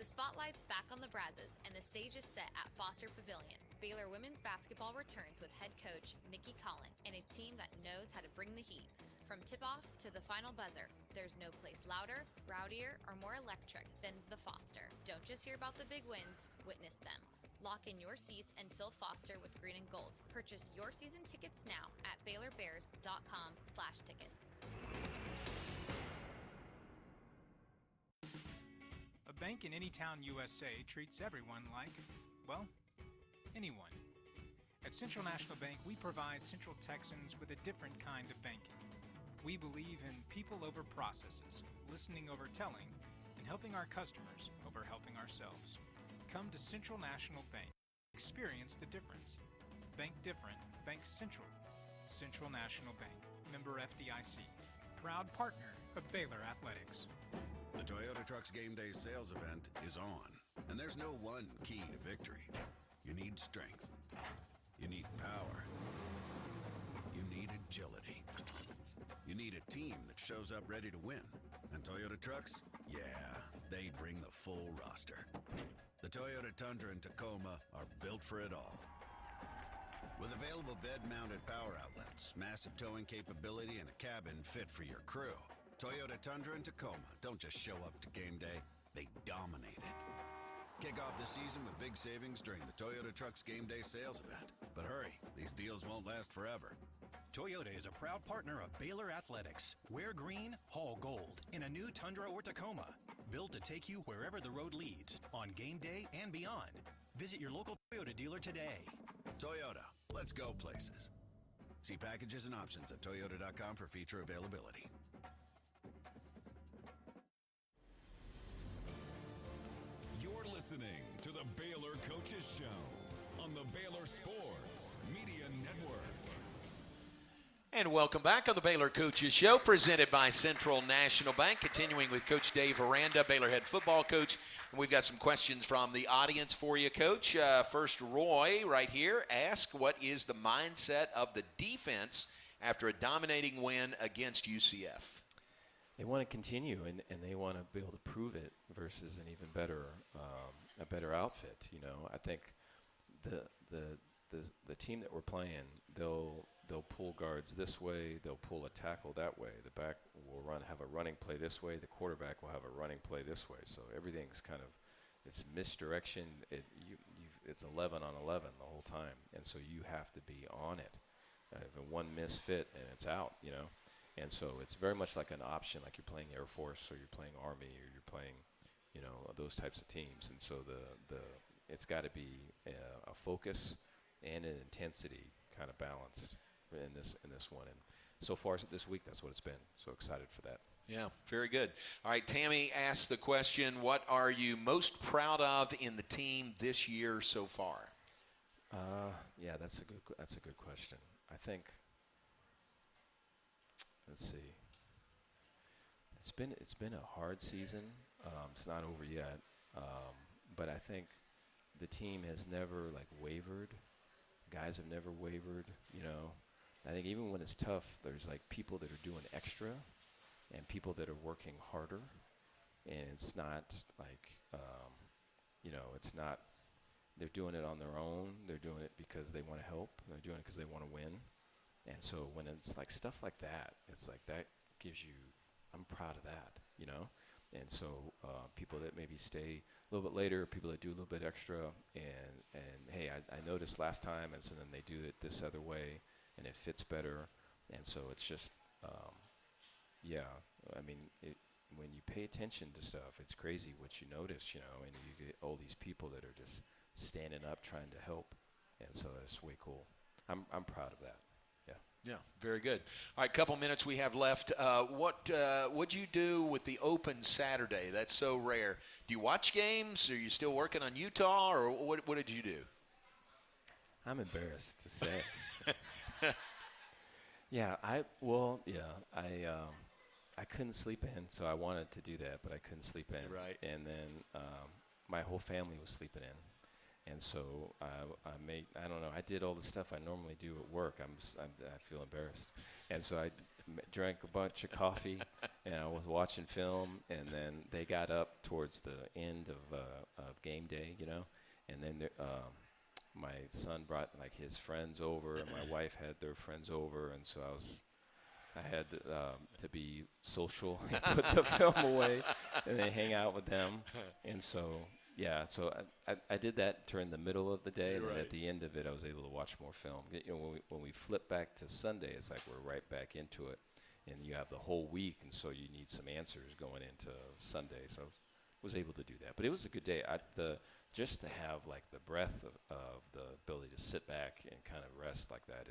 The spotlight's back on the Brazzers, and the stage is set at Foster Pavilion. Baylor women's basketball returns with head coach Nicki Collen and a team that knows how to bring the heat. From tip-off to the final buzzer, there's no place louder, rowdier, or more electric than the Foster. Don't just hear about the big wins, witness them. Lock in your seats and fill Foster with green and gold. Purchase your season tickets now at BaylorBears.com/tickets. A bank in any town USA treats everyone like, well, anyone. At Central National Bank, we provide Central Texans with a different kind of banking. We believe in people over processes, listening over telling, and helping our customers over helping ourselves. Come to Central National Bank. Experience the difference. Bank different. Bank Central. Central National Bank. Member FDIC. Proud partner of Baylor Athletics. The Toyota Trucks Game Day sales event is on, and there's no one key to victory. You need strength. You need power. You need agility. You need a team that shows up ready to win. And Toyota trucks? Yeah, they bring the full roster. The Toyota Tundra and Tacoma are built for it all. With available bed-mounted power outlets, massive towing capability, and a cabin fit for your crew, Toyota Tundra and Tacoma don't just show up to game day, they dominate it. Kick off the season with big savings during the Toyota Trucks Game Day sales event. But hurry, these deals won't last forever. Toyota is a proud partner of Baylor Athletics. Wear green, haul gold in a new Tundra or Tacoma. Built to take you wherever the road leads, on game day and beyond. Visit your local Toyota dealer today. Toyota, let's go places. See packages and options at toyota.com for feature availability. You're listening to the Baylor Coaches Show on the Baylor Sports Media Network. And welcome back on the Baylor Coaches Show, presented by Central National Bank. Continuing with Coach Dave Aranda, Baylor head football coach. And we've got some questions from the audience for you, Coach. First, Roy, right here, asked, what is the mindset of the defense after a dominating win against UCF? They want to continue, and they want to be able to prove it versus an even better, a better outfit. You know, I think the team that we're playing, they'll pull guards this way, they'll pull a tackle that way. The back will have a running play this way. The quarterback will have a running play this way. So everything's kind of, it's misdirection. It's 11 on 11 the whole time, and so you have to be on it. If one misfit and it's out, you know. And so it's very much like an option, like you're playing Air Force or you're playing Army or you're playing, you know, those types of teams. And so it's got to be a focus and an intensity kind of balanced in this one. And so far this week, that's what it's been. So excited for that. Yeah, very good. All right, Tammy asked the question, what are you most proud of in the team this year so far? Yeah, that's a good question. I think, let's see. It's been a hard season. It's not over yet, but I think the team has never wavered. Guys have never wavered. You know, I think even when it's tough, there's people that are doing extra, and people that are working harder, and it's not it's not. They're doing it on their own. They're doing it because they want to help. They're doing it because they want to win. And so when it's stuff like that, it's that gives you, I'm proud of that, you know? And so people that maybe stay a little bit later, people that do a little bit extra, and hey, I noticed last time, and so then they do it this other way, and it fits better. And so it's just, when you pay attention to stuff, it's crazy what you notice, you know, and you get all these people that are just standing up trying to help. And so it's way cool. I'm proud of that. Yeah, very good. All right, couple minutes we have left. What'd you do with the Open Saturday? That's so rare. Do you watch games? Are you still working on Utah, or what did you do? I'm embarrassed to say. I couldn't sleep in, so I wanted to do that, but I couldn't sleep in. Right. And then my whole family was sleeping in. And so I don't know, I did all the stuff I normally do at work. I feel embarrassed. And so I drank a bunch of coffee, and I was watching film, and then they got up towards the end of game day, you know, and then my son brought his friends over, and my wife had their friends over, and so I had to be social and put the film away and then hang out with them. And so, yeah, so I did that during the middle of the day, and then at the end of it, I was able to watch more film. You know, when we flip back to Sunday, it's we're right back into it, and you have the whole week, and so you need some answers going into Sunday. So I was able to do that. But it was a good day. Just to have the breadth of the ability to sit back and kind of rest like that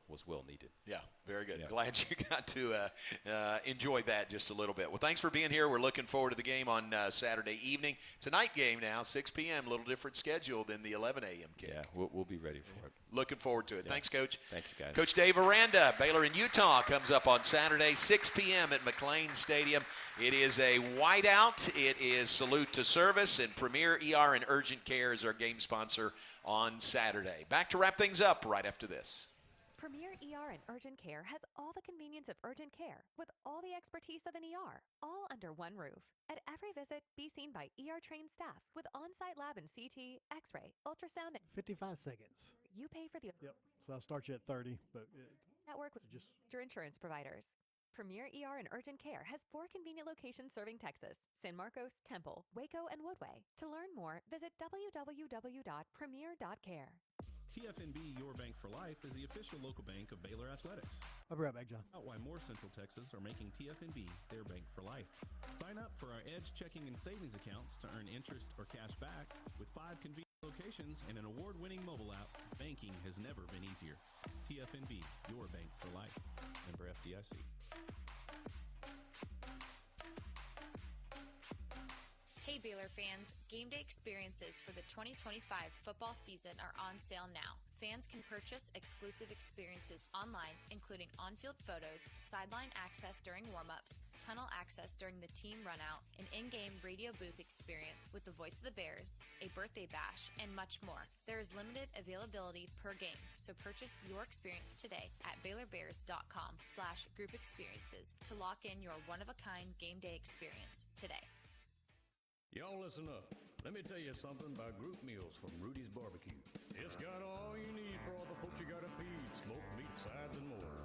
was well needed. Yeah, very good. Yeah. Glad you got to enjoy that just a little bit. Well, thanks for being here. We're looking forward to the game on Saturday evening. It's a night game now, 6 p.m., a little different schedule than the 11 a.m. kick. Yeah, we'll be ready for it. Looking forward to it. Yeah. Thanks, Coach. Thank you, guys. Coach Dave Aranda, Baylor in Utah, comes up on Saturday, 6 p.m. at McLean Stadium. It is a whiteout. It is salute to service. Listen, Premier ER and Urgent Care is our game sponsor on Saturday. Back to wrap things up right after this. Premier ER and Urgent Care has all the convenience of urgent care with all the expertise of an ER, all under one roof. At every visit, be seen by ER-trained staff with on-site lab and CT, X-ray, ultrasound. 55 seconds. You pay for the Yep. So I'll start you at 30, but network with just your insurance providers. Premier ER and Urgent Care has 4 convenient locations serving Texas: San Marcos, Temple, Waco, and Woodway. To learn more, visit www.premier.care. TFNB, your bank for life, is the official local bank of Baylor Athletics. I'll be right back, John. Out why more Central Texas are making TFNB their bank for life. Sign up for our Edge checking and savings accounts to earn interest or cash back. With 5 convenient locations and an award-winning mobile app, banking has never been easier. TFNB, your bank for life. Member FDIC. Hey Baylor fans, game day experiences for the 2025 football season are on sale now. Fans can purchase exclusive experiences online, including on-field photos, sideline access during warm-ups, tunnel access during the team runout, an in-game radio booth experience with the voice of the Bears, a birthday bash, and much more. There is limited availability per game, so purchase your experience today at BaylorBears.com/group experiences to lock in your one-of-a-kind game day experience today. Y'all listen up. Let me tell you something about group meals from Rudy's Barbecue. It's got all you need for all the folks you gotta feed, smoked meat, sides, and more.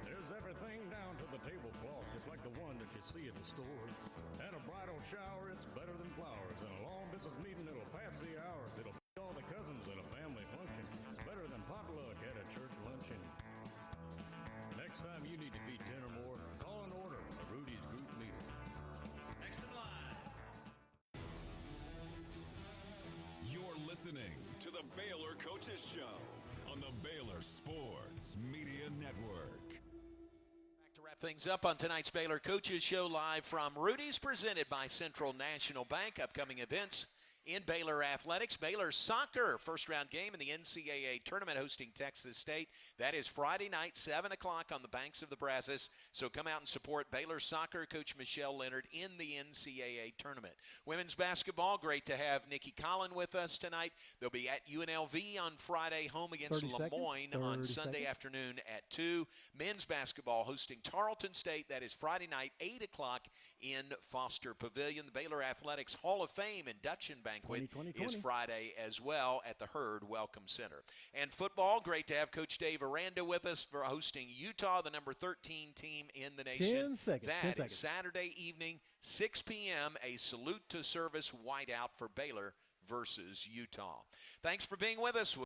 There's everything down to the tablecloth, just like the one that you see at the stores. And a bridal shower, it's better than flowers. And a long distance meeting, it'll pass the hours. It'll feed all the cousins at a family function. It's better than potluck at a church luncheon. Next time you need to feed 10 or more, call and order a Rudy's group meal. Next in line. You're listening to the Baylor Coaches Show on the Baylor Sports Media Network. Back to wrap things up on tonight's Baylor Coaches Show live from Rudy's, presented by Central National Bank. Upcoming events in Baylor athletics: Baylor soccer first-round game in the NCAA tournament hosting Texas State. That is Friday night, 7 o'clock on the banks of the Brazos. So come out and support Baylor soccer, Coach Michelle Leonard, in the NCAA tournament. Women's basketball, great to have Nicki Collen with us tonight. They'll be at UNLV on Friday, home against Lemoyne on Sunday afternoon at 2. Men's basketball hosting Tarleton State. That is Friday night, 8 o'clock in Foster Pavilion. The Baylor Athletics Hall of Fame induction banquet is Friday as well at the Hurd Welcome Center. And football, great to have Coach Dave Aranda with us for hosting Utah, the number 13 team in the nation. 10 seconds. That is Saturday evening, 6 p.m., a salute to service whiteout for Baylor versus Utah. Thanks for being with us.